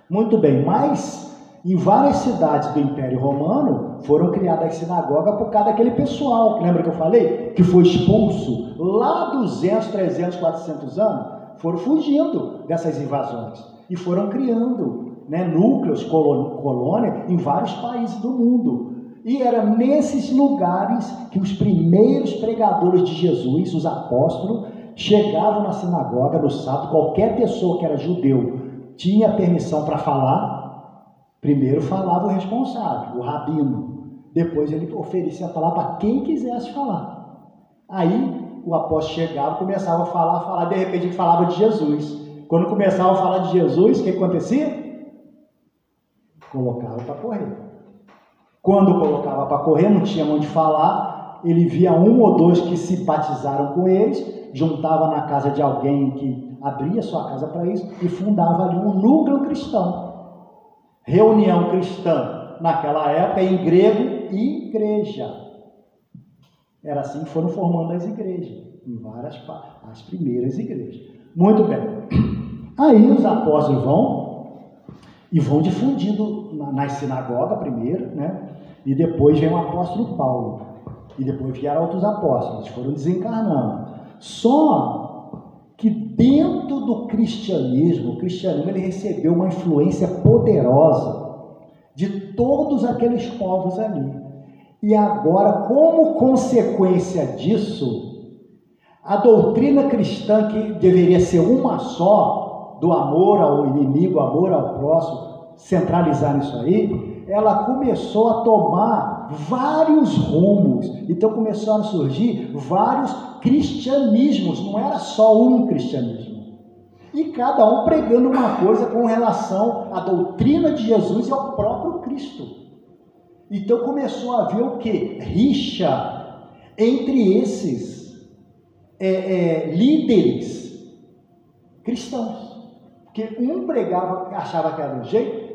Muito bem, mas em várias cidades do Império Romano foram criadas sinagogas por causa daquele pessoal, lembra que eu falei? Que foi expulso lá 200, 300, 400 anos, foram fugindo dessas invasões e foram criando, né, núcleos, colônias em vários países do mundo. E era nesses lugares que os primeiros pregadores de Jesus, os apóstolos, chegavam na sinagoga no sábado. Qualquer pessoa que era judeu tinha permissão para falar. Primeiro falava o responsável, o rabino. Depois ele oferecia a palavra para quem quisesse falar. Aí o apóstolo chegava, começava a falar, de repente ele falava de Jesus. Quando começava a falar de Jesus, o que acontecia? Colocava para correr. Quando colocava para correr, não tinha onde falar, ele via um ou dois que simpatizaram com eles, juntava na casa de alguém que abria sua casa para isso e fundava ali um núcleo cristão. Reunião cristã, naquela época, em grego, igreja. Era assim que foram formando as igrejas, em várias as primeiras igrejas. Muito bem. Aí os apóstolos vão difundindo nas sinagogas primeiro, né? E depois vem o apóstolo Paulo. E depois vieram outros apóstolos, foram desencarnando. Só que dentro do cristianismo, o cristianismo ele recebeu uma influência poderosa de todos aqueles povos ali. E agora, como consequência disso, a doutrina cristã, que deveria ser uma só, do amor ao inimigo, amor ao próximo, centralizar nisso aí, ela começou a tomar vários rumos. Então começaram a surgir vários cristianismos, não era só um cristianismo. E cada um pregando uma coisa com relação à doutrina de Jesus e ao próprio Cristo. Então começou a haver o quê? Rixa entre esses líderes cristãos. Porque um pregava, achava que era um jeito,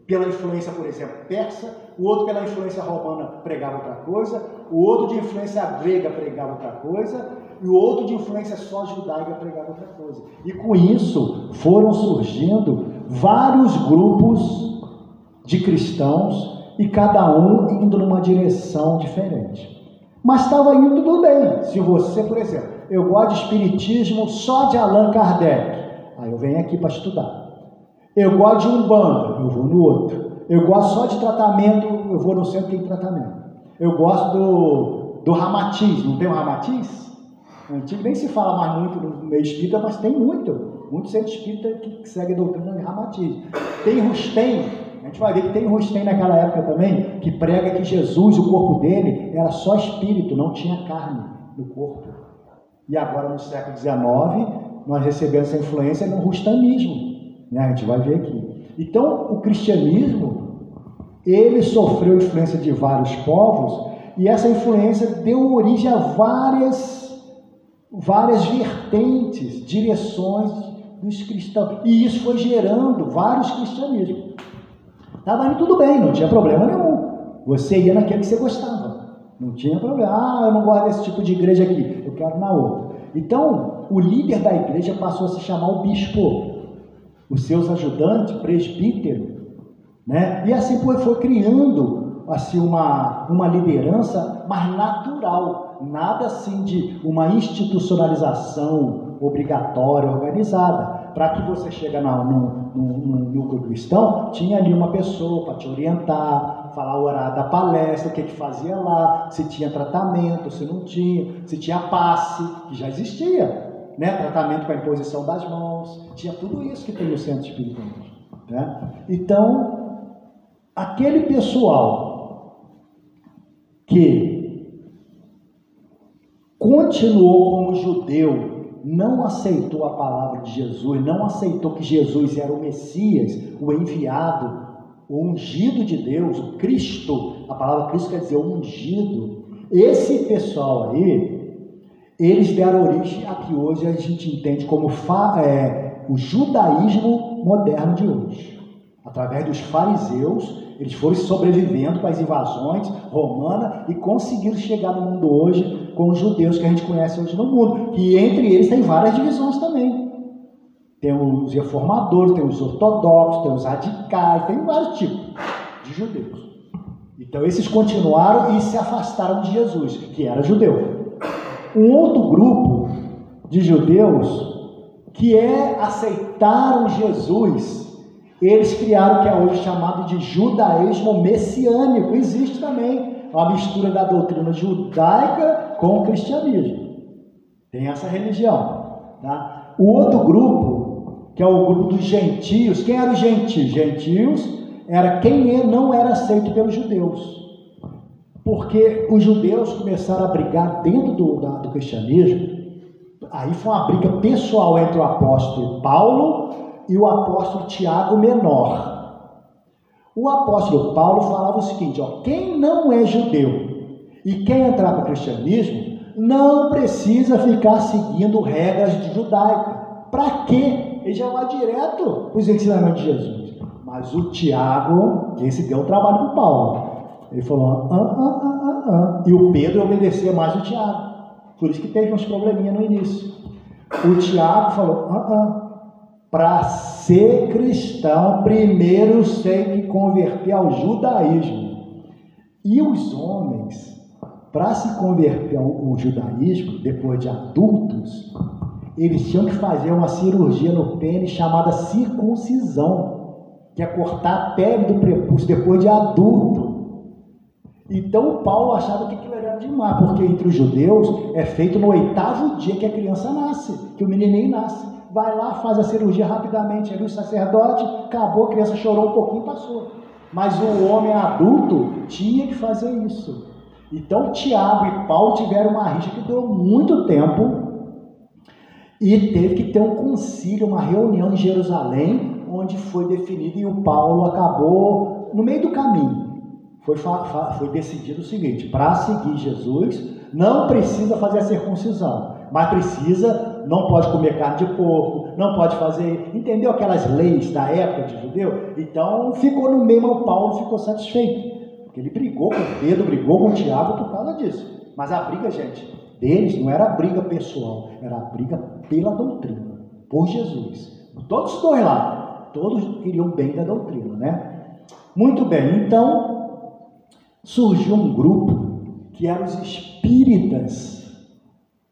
pela influência, por exemplo, persa, o outro pela influência romana pregava outra coisa, o outro de influência grega pregava outra coisa, e o outro de influência só judaica pregava outra coisa. E com isso foram surgindo vários grupos de cristãos e cada um indo numa direção diferente. Mas estava indo tudo bem. Se você, por exemplo, eu gosto de espiritismo só de Allan Kardec, aí eu venho aqui para estudar. Eu gosto de Umbanda, eu vou no outro. Eu gosto só de tratamento, eu vou no centro que tem tratamento. Eu gosto do Ramatiz, não tem o Ramatiz? Antigo nem se fala mais muito no meio espírita, mas tem muito centro espírita que segue a doutrina de Ramatiz. Tem Rustem, a gente vai ver que tem Rustem naquela época também, que prega que Jesus, o corpo dele, era só espírito, não tinha carne no corpo. E agora no século XIX, nós recebemos essa influência no rustanismo. Né? A gente vai ver aqui. Então, o cristianismo, ele sofreu influência de vários povos, e essa influência deu origem a várias vertentes, direções dos cristãos. E isso foi gerando vários cristianismos. Estava indo tudo bem, não tinha problema nenhum. Você ia naquele que você gostava. Não tinha problema. Ah, eu não gosto desse tipo de igreja aqui, eu quero na outra. Então, o líder da igreja passou a se chamar o bispo. Os seus ajudantes, presbítero, né? E assim foi criando assim, uma liderança mais natural, nada assim de uma institucionalização obrigatória, organizada. Para que você chegue num núcleo cristão, tinha ali uma pessoa para te orientar, falar o horário da palestra, o que fazia lá, se tinha tratamento, se não tinha, se tinha passe, que já existia. Né? Tratamento com a imposição das mãos, tinha tudo isso que tem no centro espírita. Né? Então, aquele pessoal que continuou como judeu, não aceitou a palavra de Jesus, não aceitou que Jesus era o Messias, o enviado, o ungido de Deus, o Cristo, a palavra Cristo quer dizer o ungido. Esse pessoal aí, eles deram origem a que hoje a gente entende como o judaísmo moderno de hoje. Através dos fariseus, eles foram sobrevivendo com as invasões romanas e conseguiram chegar no mundo hoje com os judeus que a gente conhece hoje no mundo. E entre eles tem várias divisões também. Tem os reformadores, tem os ortodoxos, tem os radicais, tem vários tipos de judeus. Então esses continuaram e se afastaram de Jesus, que era judeu. Um outro grupo de judeus que aceitaram Jesus, eles criaram o que é hoje chamado de judaísmo messiânico. Existe também uma mistura da doutrina judaica com o cristianismo. Tem essa religião. Tá? O outro grupo, que é o grupo dos gentios. Quem eram os gentios? Gentios era quem não era aceito pelos judeus. Porque os judeus começaram a brigar dentro do cristianismo. Aí foi uma briga pessoal entre o apóstolo Paulo e o apóstolo Tiago Menor. O apóstolo Paulo falava o seguinte, quem não é judeu e quer entrar para o cristianismo, não precisa ficar seguindo regras judaicas. Para quê? Ele já vai direto para os ensinamentos de Jesus. Mas o Tiago, esse deu um trabalho para o Paulo. Ele falou, E o Pedro obedecia mais o Tiago. Por isso que teve uns probleminha no início. O Tiago falou, para ser cristão, primeiro tem que converter ao judaísmo. E os homens, para se converter ao judaísmo, depois de adultos, eles tinham que fazer uma cirurgia no pênis chamada circuncisão, que é cortar a pele do prepúcio depois de adulto. Então o Paulo achava que aquilo era demais, porque entre os judeus é feito no 8º dia que a criança nasce, que o menininho nasce. Vai lá, faz a cirurgia rapidamente, ali o sacerdote, acabou, a criança chorou um pouquinho e passou. Mas o homem adulto tinha que fazer isso. Então Tiago e Paulo tiveram uma rixa que durou muito tempo e teve que ter um concílio, uma reunião em Jerusalém, onde foi definido e o Paulo acabou no meio do caminho. Foi decidido o seguinte, para seguir Jesus, não precisa fazer a circuncisão, mas não pode comer carne de porco, não pode fazer, entendeu aquelas leis da época de judeu? Então ficou no meio, mas o Paulo ficou satisfeito, porque ele brigou com Pedro, brigou com Tiago por causa disso. Mas a briga, gente, deles não era briga pessoal, era a briga pela doutrina, por Jesus. Todos os dois lá, todos queriam o bem da doutrina, né? Muito bem, então surgiu um grupo que eram os espíritas,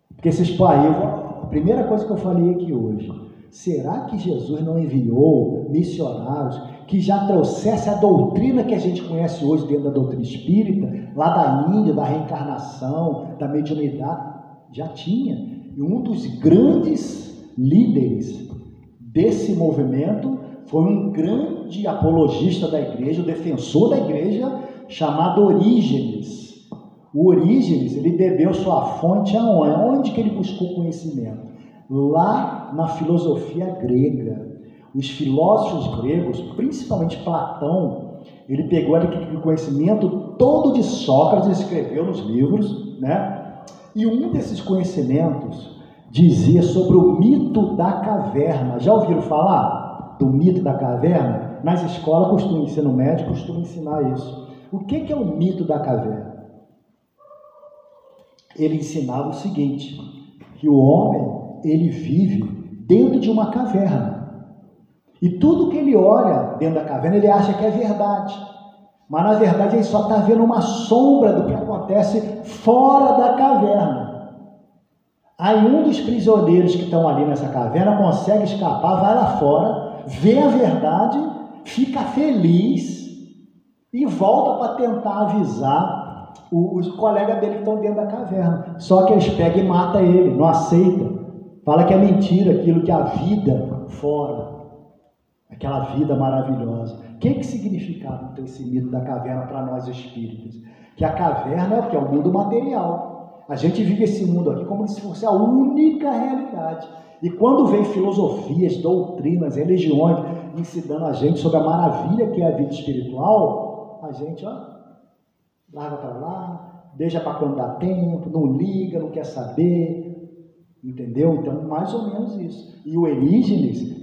porque a primeira coisa que eu falei aqui hoje, será que Jesus não enviou missionários que já trouxessem a doutrina que a gente conhece hoje dentro da doutrina espírita, lá da Índia, da reencarnação, da mediunidade? Já tinha. E um dos grandes líderes desse movimento foi um grande apologista da igreja, o defensor da igreja, chamado Orígenes. O Orígenes, ele bebeu sua fonte aonde? Onde que ele buscou conhecimento? Lá na filosofia grega. Os filósofos gregos, principalmente Platão, ele pegou aquele conhecimento todo de Sócrates e escreveu nos livros, né? E um desses conhecimentos dizia sobre o mito da caverna. Já ouviram falar do mito da caverna? Nas escolas, no ensino médio, costuma ensinar isso. O que é o mito da caverna? Ele ensinava o seguinte, que o homem, ele vive dentro de uma caverna. E tudo que ele olha dentro da caverna, ele acha que é verdade. Mas, na verdade, ele só está vendo uma sombra do que acontece fora da caverna. Aí um dos prisioneiros que estão ali nessa caverna consegue escapar, vai lá fora, vê a verdade, fica feliz e volta para tentar avisar os colegas dele que estão dentro da caverna. Só que eles pegam e matam ele, não aceita. Fala que é mentira aquilo, que a vida fora, aquela vida maravilhosa. O que significava então esse mito da caverna para nós espíritas? Que a caverna é o que? É o mundo material. A gente vive esse mundo aqui como se fosse a única realidade. E quando vem filosofias, doutrinas, religiões ensinando a gente sobre a maravilha que é a vida espiritual, a gente larga para lá, deixa para quando dá tempo, não liga, não quer saber, Entendeu? Então, mais ou menos isso. E o Orígenes,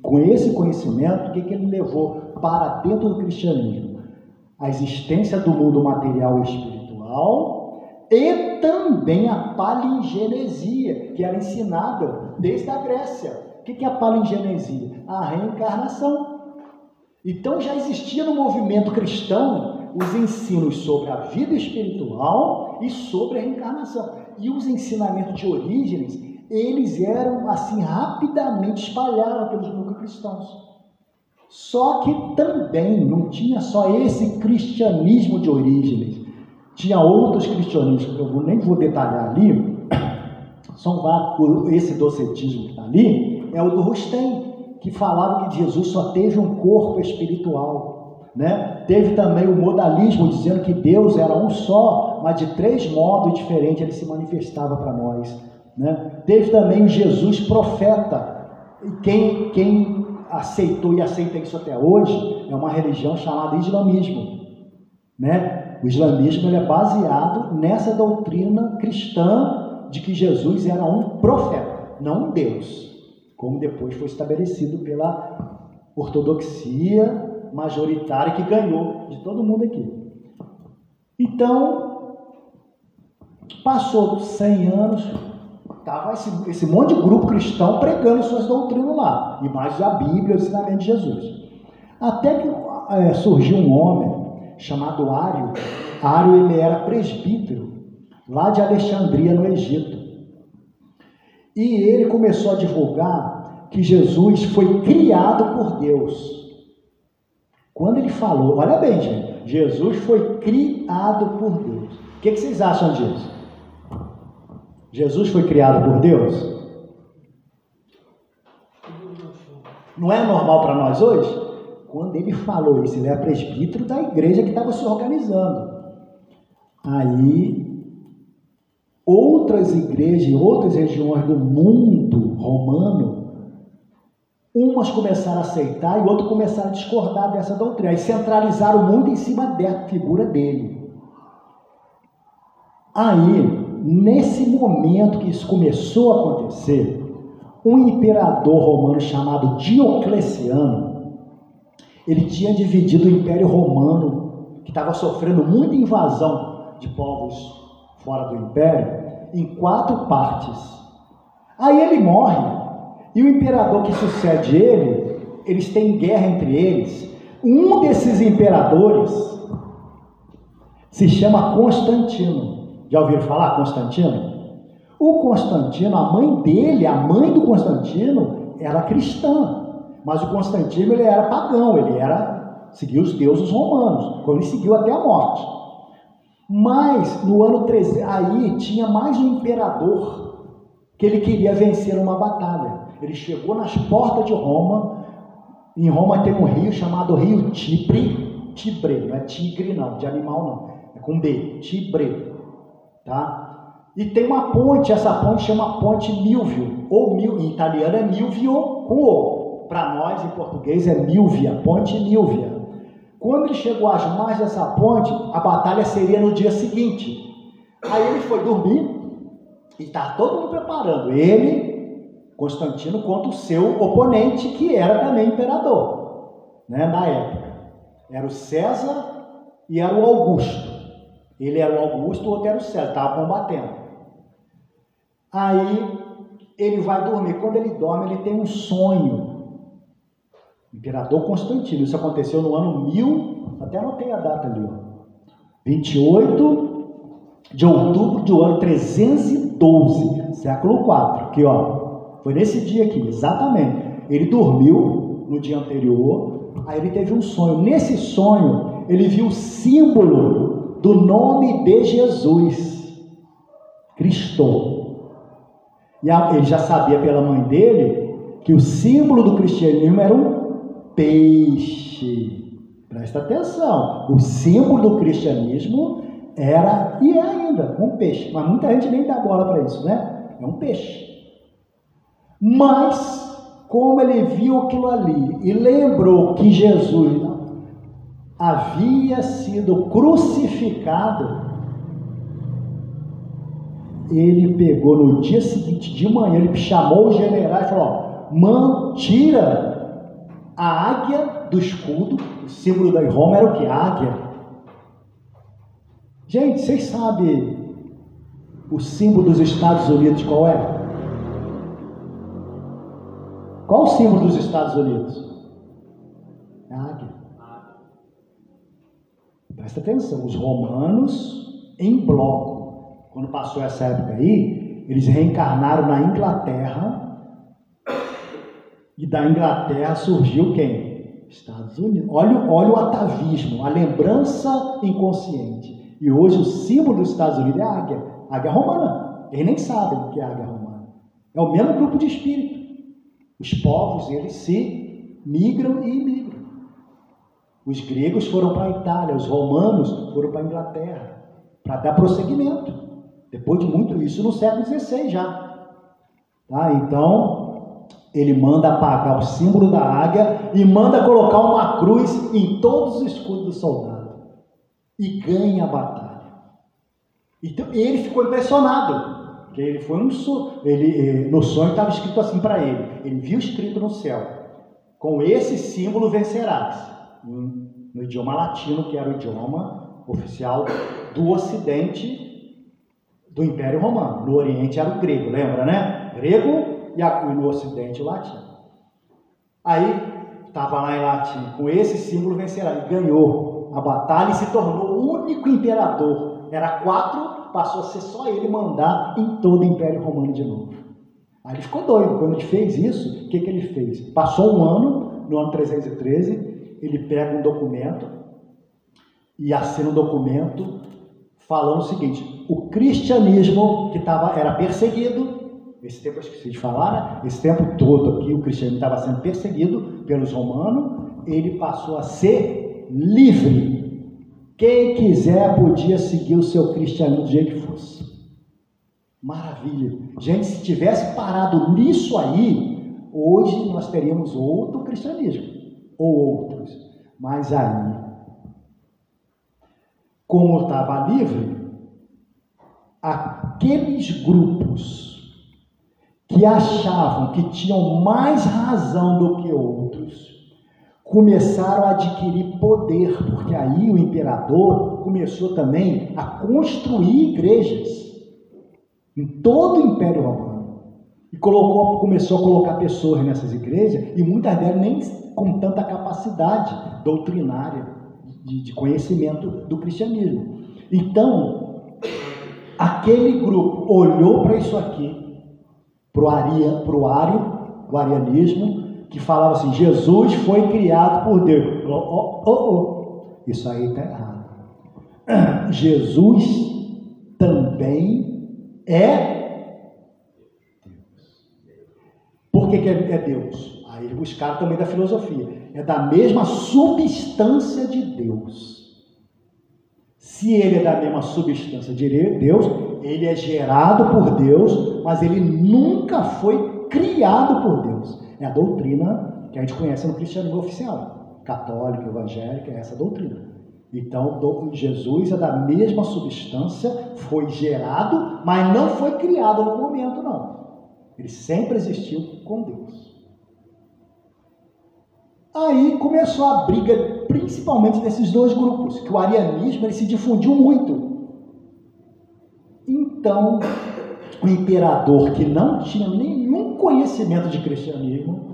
com esse conhecimento, o que ele levou para dentro do cristianismo? A existência do mundo material e espiritual e também a palingenesia, que era ensinada desde a Grécia. O que é a palingenesia? A reencarnação. Então já existia no movimento cristão os ensinos sobre a vida espiritual e sobre a reencarnação. E os ensinamentos de Orígenes, eles eram assim rapidamente espalhados pelos núcleos cristãos. Só que também não tinha só esse cristianismo de Orígenes, tinha outros cristianismos que eu nem vou detalhar ali. São vários. Esse docetismo que está ali é o do Rustem, que falava que Jesus só teve um corpo espiritual, né? Teve também o modalismo, dizendo que Deus era um só, mas de 3 modos diferentes ele se manifestava para nós, né? Teve também o Jesus profeta. Quem aceitou e aceita isso até hoje é uma religião chamada islamismo, né? O islamismo ele é baseado nessa doutrina cristã de que Jesus era um profeta, não um Deus, como depois foi estabelecido pela ortodoxia majoritária que ganhou de todo mundo aqui. Então, passou 100 anos, estava esse monte de grupo cristão pregando suas doutrinas lá, imagens da Bíblia, o ensinamento de Jesus. Até que surgiu um homem chamado Ário. Ário, ele era presbítero lá de Alexandria, no Egito. E ele começou a divulgar que Jesus foi criado por Deus. Quando ele falou, olha bem, gente, Jesus foi criado por Deus. O que vocês acham disso? Jesus foi criado por Deus? Não é normal para nós hoje? Quando ele falou isso, ele era presbítero da igreja que estava se organizando. Aí, outras igrejas, outras regiões do mundo romano, umas começaram a aceitar e outras começaram a discordar dessa doutrina. E centralizaram o mundo em cima da figura dele. Aí, nesse momento que isso começou a acontecer, um imperador romano chamado Diocleciano, ele tinha dividido o Império Romano, que estava sofrendo muita invasão de povos fora do Império, em 4 partes. Aí ele morre, e o imperador que sucede ele, eles têm guerra entre eles. Um desses imperadores se chama Constantino. Já ouviram falar Constantino? O Constantino, a mãe dele, a mãe do Constantino, era cristã. Mas o Constantino, ele era pagão, seguia os deuses romanos, como ele seguiu até a morte. Mas, no ano 300, aí tinha mais um imperador que ele queria vencer uma batalha. Ele chegou nas portas de Roma. Em Roma tem um rio chamado Rio Tibre. Tibre, não é tigre não, de animal não, é com B, Tibre, tá? E tem uma ponte, essa ponte chama Ponte Milvio, ou em italiano é Milvio com O. Para nós, em português, é Milvia, Ponte Milvia. Quando ele chegou às margens dessa ponte, a batalha seria no dia seguinte. Aí ele foi dormir e está todo mundo preparando. Ele, Constantino, contra o seu oponente, que era também imperador, né, na época. Era o César e era o Augusto. Ele era o Augusto, o outro era o César, estava combatendo. Aí ele vai dormir. Quando ele dorme, ele tem um sonho. Imperador Constantino, isso aconteceu no ano 1000, até anotei a data ali, ó, 28 de outubro do ano 312, século 4, aqui, ó, foi nesse dia aqui, exatamente. Ele dormiu no dia anterior, aí ele teve um sonho. Nesse sonho, ele viu o símbolo do nome de Jesus, Cristo. E ele já sabia pela mãe dele que o símbolo do cristianismo era um peixe. Presta atenção, o símbolo do cristianismo era e é ainda um peixe, mas muita gente nem dá bola para isso, né? É um peixe. Mas como ele viu aquilo ali e lembrou que Jesus havia sido crucificado, ele pegou no dia seguinte de manhã, ele chamou o general e falou: tira a águia do escudo. O símbolo da Roma era o que? A águia. Gente, vocês sabem o símbolo dos Estados Unidos qual é? Qual o símbolo dos Estados Unidos? É a águia. Presta atenção, os romanos em bloco, quando passou essa época aí, eles reencarnaram na Inglaterra, e da Inglaterra surgiu quem? Estados Unidos. Olha o atavismo, a lembrança inconsciente. E hoje o símbolo dos Estados Unidos é a águia romana. Eles nem sabem o que é a águia romana. É o mesmo grupo de espírito. Os povos, eles se migram e imigram. Os gregos foram para a Itália, os romanos foram para a Inglaterra, para dar prosseguimento. Depois de muito isso, no século XVI já. Tá? Então, ele manda apagar o símbolo da águia e manda colocar uma cruz em todos os escudos do soldado. E ganha a batalha. Então, ele ficou impressionado. Porque ele foi no sonho estava escrito assim para ele. Ele viu escrito no céu: com esse símbolo vencerás. No idioma latino, que era o idioma oficial do Ocidente do Império Romano. No Oriente era o grego, lembra, né? Grego e no Ocidente o latino. Aí estava lá em latim: com esse símbolo vencerás. E ganhou a batalha e se tornou o único imperador. Era 4, passou a ser só ele mandar em todo o Império Romano de novo. Aí ele ficou doido. Quando ele fez isso, o que ele fez? Passou um ano, no ano 313, ele pega um documento e assina um documento falando o seguinte: o cristianismo que era perseguido, esse tempo eu esqueci de falar, né? Esse tempo todo aqui o cristianismo estava sendo perseguido pelos romanos, ele passou a ser livre. Quem quiser podia seguir o seu cristianismo do jeito que fosse. Maravilha. Gente, se tivesse parado nisso aí, hoje nós teríamos outro cristianismo, ou outros. Mas aí, como estava livre, aqueles grupos que achavam que tinham mais razão do que outros, começaram a adquirir poder, porque aí o imperador começou também a construir igrejas em todo o Império Romano. E começou a colocar pessoas nessas igrejas, e muitas delas nem com tanta capacidade doutrinária, de conhecimento do cristianismo. Então, aquele grupo olhou para isso aqui, para o arianismo, que falava assim: Jesus foi criado por Deus. Isso aí está errado. Jesus também é Deus. Por que é Deus? Aí eles buscaram também da filosofia. É da mesma substância de Deus. Se ele é da mesma substância de Deus, ele é gerado por Deus, mas ele nunca foi criado por Deus. É a doutrina que a gente conhece no cristianismo oficial, católico, evangélico, é essa doutrina. Então, Jesus é da mesma substância, foi gerado, mas não foi criado no momento, não. Ele sempre existiu com Deus. Aí começou a briga, principalmente desses dois grupos, que o arianismo ele se difundiu muito. Então, o imperador, que não tinha nenhum conhecimento de cristianismo,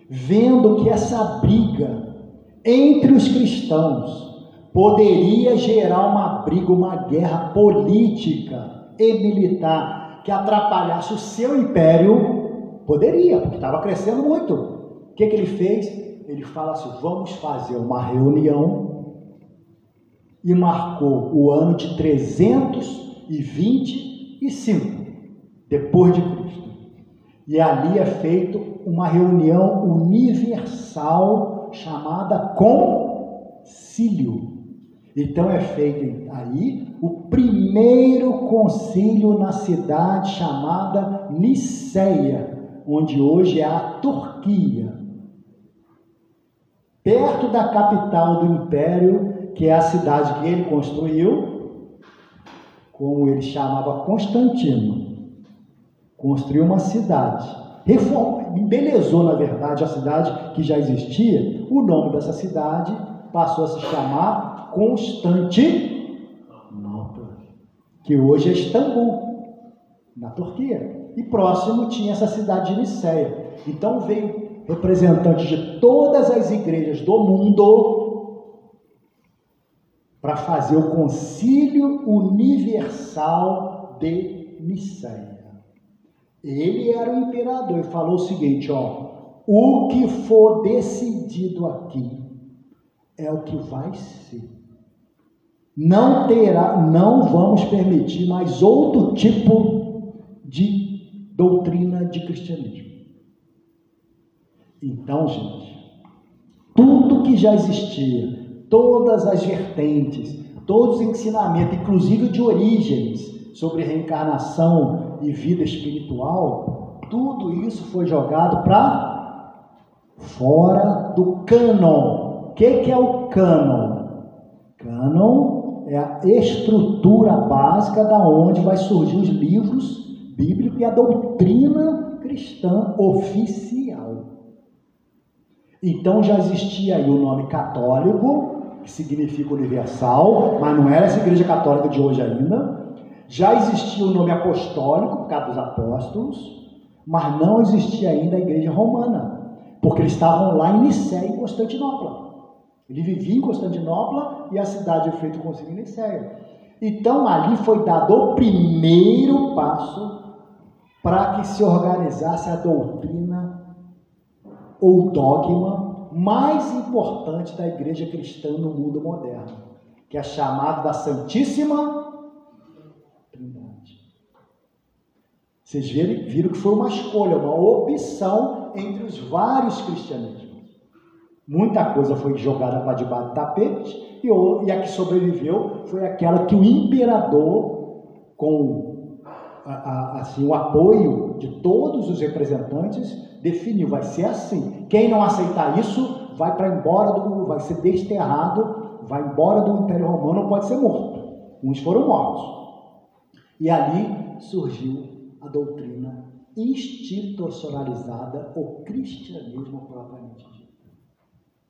vendo que essa briga entre os cristãos poderia gerar uma briga, uma guerra política e militar que atrapalhasse o seu império, poderia, porque estava crescendo muito. O que ele fez? Ele fala assim: vamos fazer uma reunião, e marcou o ano de 325 depois de Cristo. E ali é feita uma reunião universal chamada concílio. Então é feito aí o primeiro concílio na cidade chamada Niceia, onde hoje é a Turquia, perto da capital do império, que é a cidade que ele construiu, como ele chamava Constantino, construiu uma cidade, embelezou, na verdade, a cidade que já existia. O nome dessa cidade passou a se chamar Constantinopla, que hoje é Istambul, na Turquia. E próximo tinha essa cidade de Niceia. Então veio representantes de todas as igrejas do mundo para fazer o Concílio Universal de Niceia. Ele era o imperador e falou o seguinte, o que for decidido aqui é o que vai ser. Não vamos permitir mais outro tipo de doutrina de cristianismo. Então, gente, tudo que já existia, todas as vertentes, todos os ensinamentos, inclusive de origens sobre reencarnação e vida espiritual, tudo isso foi jogado para fora do cânon. O que é o cânon? Cânon é a estrutura básica da onde vai surgir os livros bíblicos e a doutrina cristã oficial. Então já existia aí o nome católico, que significa universal, mas não era essa igreja católica de hoje ainda. Já existia o nome apostólico, por causa dos apóstolos, mas não existia ainda a igreja romana, porque eles estavam lá em Niceia, em Constantinopla. Ele vivia em Constantinopla e a cidade foi feita o concílio em Niceia. Então ali foi dado o primeiro passo para que se organizasse a doutrina ou dogma mais importante da igreja cristã no mundo moderno, que é chamado da Santíssima Trindade. Vocês viram que foi uma escolha, uma opção entre os vários cristianismos. Muita coisa foi jogada para debaixo do tapete e a que sobreviveu foi aquela que o imperador, com o apoio de todos os representantes, definiu. Vai ser assim. Quem não aceitar isso vai vai ser desterrado, vai embora do Império Romano, não pode ser morto. Uns foram mortos. E ali surgiu a doutrina institucionalizada, o cristianismo propriamente dito.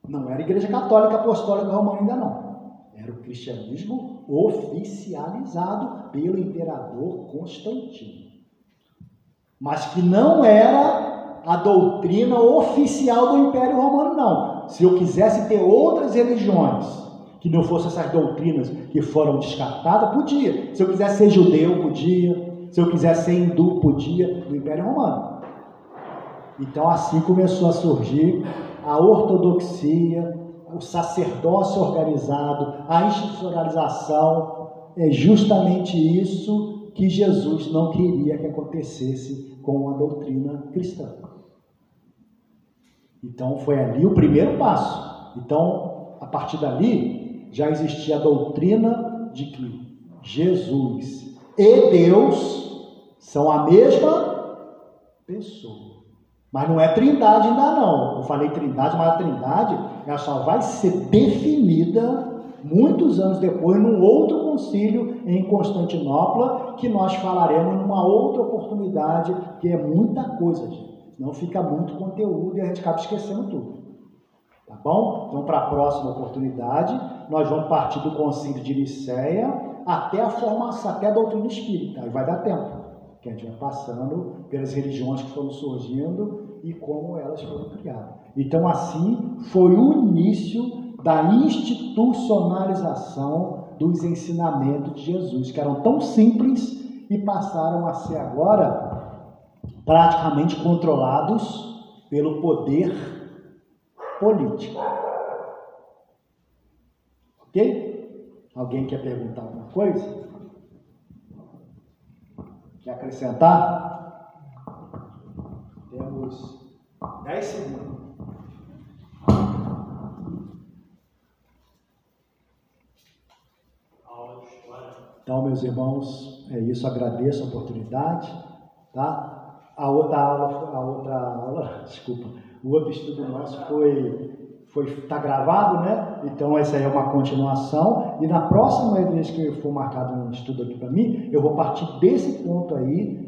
Não era a Igreja Católica Apostólica Romana ainda não. Era o cristianismo oficializado pelo imperador Constantino. Mas que não era a doutrina oficial do Império Romano, não. Se eu quisesse ter outras religiões que não fossem essas doutrinas que foram descartadas, podia. Se eu quisesse ser judeu, podia. Se eu quisesse ser hindu, podia, do Império Romano. Então assim começou a surgir a ortodoxia, o sacerdócio organizado, a institucionalização. É justamente isso que Jesus não queria que acontecesse com a doutrina cristã. Então foi ali o primeiro passo. Então, a partir dali, já existia a doutrina de que Jesus e Deus são a mesma pessoa. Mas não é trindade ainda não. Eu falei trindade, mas a trindade ela só vai ser definida muitos anos depois, num outro concílio em Constantinopla, que nós falaremos numa outra oportunidade, que é muita coisa, gente. Senão fica muito conteúdo e a gente acaba esquecendo tudo. Tá bom? Então, para a próxima oportunidade, nós vamos partir do concílio de Niceia até a formação, até a doutrina espírita. Aí vai dar tempo, que a gente vai passando pelas religiões que foram surgindo e como elas foram criadas. Então, assim, foi o início da institucionalização dos ensinamentos de Jesus, que eram tão simples e passaram a ser agora praticamente controlados pelo poder político. Ok? Alguém quer perguntar alguma coisa? Quer acrescentar? Temos 10 segundos. Então, meus irmãos, é isso. Agradeço a oportunidade, tá? O outro estudo nosso tá gravado, né? Então essa aí é uma continuação, e na próxima vez que for marcado um estudo aqui para mim, eu vou partir desse ponto aí,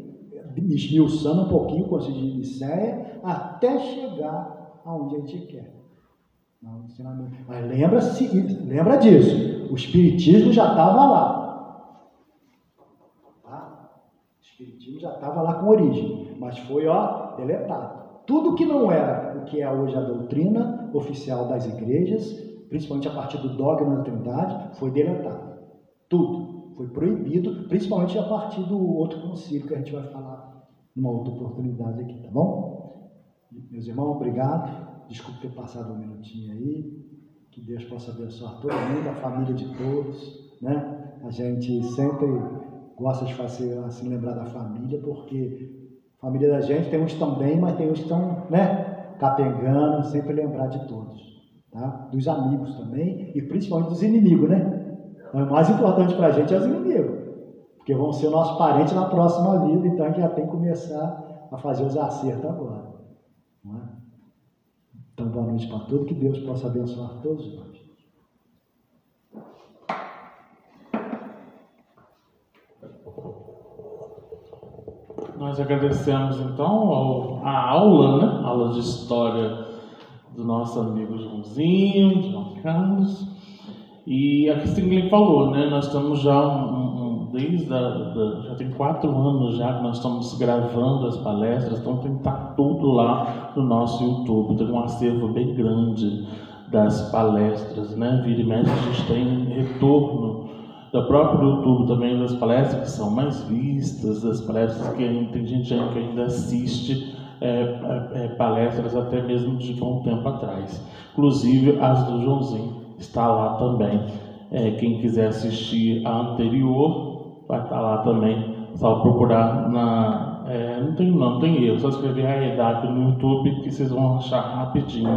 esmiuçando um pouquinho o Concílio de Nicéia, até chegar aonde a gente quer. Mas lembra disso, o Espiritismo já estava lá. Tá? O Espiritismo já estava lá com origem, mas foi, deletado. Tudo que não era o que é hoje a doutrina oficial das igrejas, principalmente a partir do dogma da Trindade, foi deletado. Tudo foi proibido, principalmente a partir do outro concílio que a gente vai falar numa outra oportunidade aqui, tá bom? Meus irmãos, obrigado. Desculpe ter passado um minutinho aí. Que Deus possa abençoar todo mundo, a família de todos, né? A gente sempre gosta de fazer assim, lembrar da família, porque a família da gente tem uns que estão bem, mas tem uns que estão, né, capengando, sempre lembrar de todos, tá? Dos amigos também, e principalmente dos inimigos, né? O mais importante para a gente é os inimigos, porque vão ser nossos parentes na próxima vida, então a gente já tem que começar a fazer os acertos agora, não é? Então, boa noite para todos, que Deus possa abençoar todos nós. Nós agradecemos, então, a aula, né? A aula de história do nosso amigo Joãozinho, João Carlos. E assim que ele falou, né? Nós estamos já, já tem 4 anos já que nós estamos gravando as palestras, então tem que estar tudo lá no nosso YouTube. Tem um acervo bem grande das palestras, né? Vira e mexe, a gente tem retorno do próprio YouTube também das palestras que são mais vistas, das palestras que tem gente que ainda assiste palestras até mesmo de um tempo atrás. Inclusive as do Joãozinho está lá também. Quem quiser assistir a anterior vai estar lá também. Só procurar não tem erro, só escrever a EDAC no YouTube que vocês vão achar rapidinho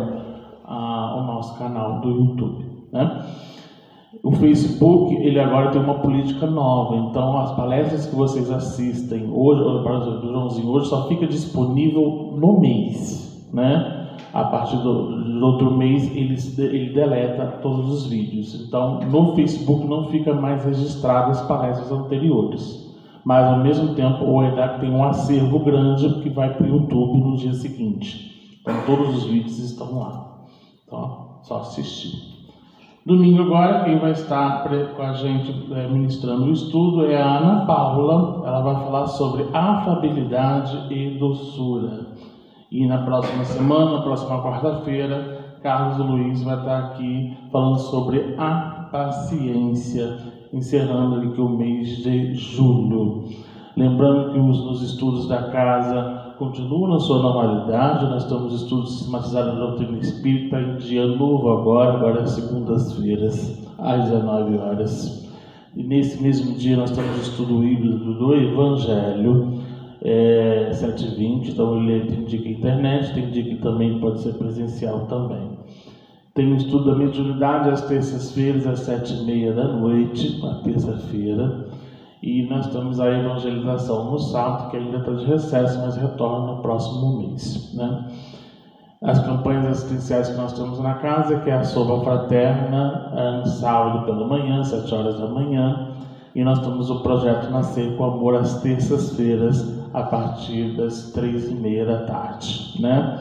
o nosso canal do YouTube, né? O Facebook, ele agora tem uma política nova, então as palestras que vocês assistem hoje, por exemplo, do Joãozinho, hoje só fica disponível no mês, né? A partir do outro mês ele deleta todos os vídeos. Então no Facebook não fica mais registrado as palestras anteriores, mas ao mesmo tempo o EDAC tem um acervo grande que vai para o YouTube no dia seguinte. Então todos os vídeos estão lá, então só assistir. Domingo agora, quem vai estar com a gente ministrando o estudo é a Ana Paula. Ela vai falar sobre afabilidade e doçura. E na próxima semana, na próxima quarta-feira, Carlos Luiz vai estar aqui falando sobre a paciência, encerrando ali que o mês de julho. Lembrando que nos estudos da casa continuam na sua normalidade. Nós estamos estudos sistematizados da doutrina espírita em dia novo agora é segundas-feiras, às 19 horas. E nesse mesmo dia nós temos o estudo híbrido do Evangelho, 7h20, então ele tem dia que é internet, tem dia que também pode ser presencial também. Tem o estudo da mediunidade às terças-feiras, às 7h30 da noite, na terça-feira. E nós temos a evangelização no sábado, que ainda está de recesso, mas retorna no próximo mês, né? As campanhas assistenciais que nós temos na casa, que é a Sopa Fraterna, no sábado pela manhã, 7 horas da manhã. E nós temos o projeto Nascer com Amor às terças-feiras, a partir das 3h30 da tarde, né?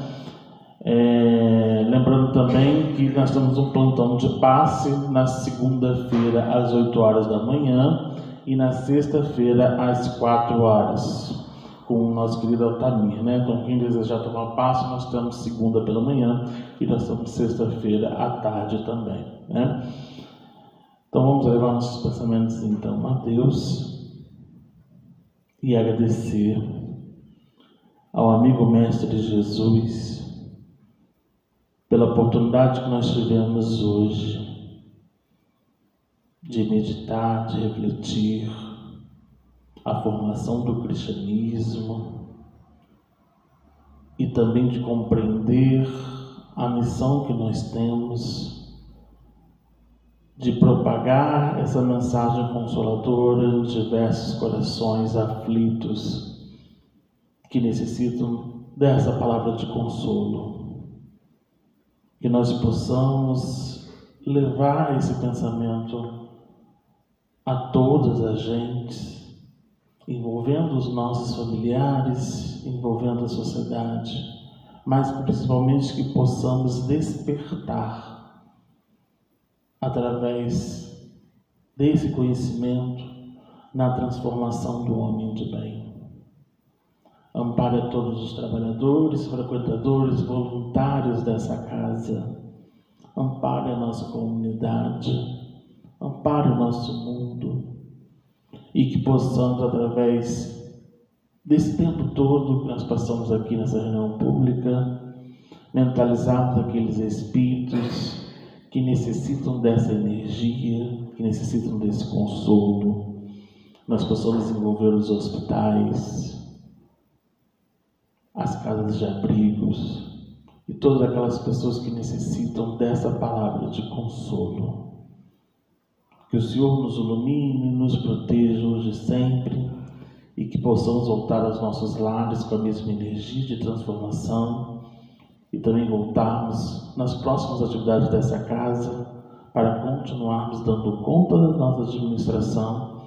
Lembrando também que nós temos um plantão de passe na segunda-feira às 8 horas da manhã e na sexta-feira às 4 horas, com o nosso querido Altamir, né? Então quem desejar tomar passe, nós temos segunda pela manhã e nós temos sexta-feira à tarde também, né? Então vamos levar nossos pensamentos então a Deus e agradecer ao amigo mestre Jesus pela oportunidade que nós tivemos hoje de meditar, de refletir a formação do cristianismo e também de compreender a missão que nós temos de propagar essa mensagem consoladora em diversos corações aflitos que necessitam dessa palavra de consolo. que nós possamos levar esse pensamento a todas as gentes, envolvendo os nossos familiares, envolvendo a sociedade, mas principalmente que possamos despertar através desse conhecimento na transformação do homem de bem. Ampare a todos os trabalhadores, frequentadores, voluntários dessa casa. Ampare a nossa comunidade. Ampare o nosso mundo. E que possamos, através desse tempo todo que nós passamos aqui nessa reunião pública, mentalizarmos aqueles espíritos que necessitam dessa energia, que necessitam desse consolo. Nós possamos envolver os hospitais, as casas de abrigos e todas aquelas pessoas que necessitam dessa palavra de consolo. Que o Senhor nos ilumine, nos proteja hoje e sempre, e que possamos voltar aos nossos lares com a mesma energia de transformação e também voltarmos nas próximas atividades dessa casa para continuarmos dando conta da nossa administração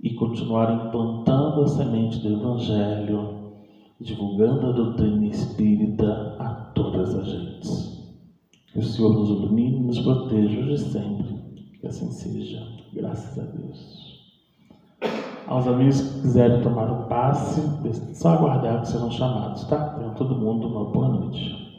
e continuar implantando a semente do Evangelho, divulgando a doutrina espírita a todas as gentes. Que o Senhor nos ilumine e nos proteja hoje e sempre. Que assim seja. Graças a Deus. Aos amigos que quiserem tomar um passe, só aguardar que serão chamados, tá? Tenham todo mundo uma boa noite.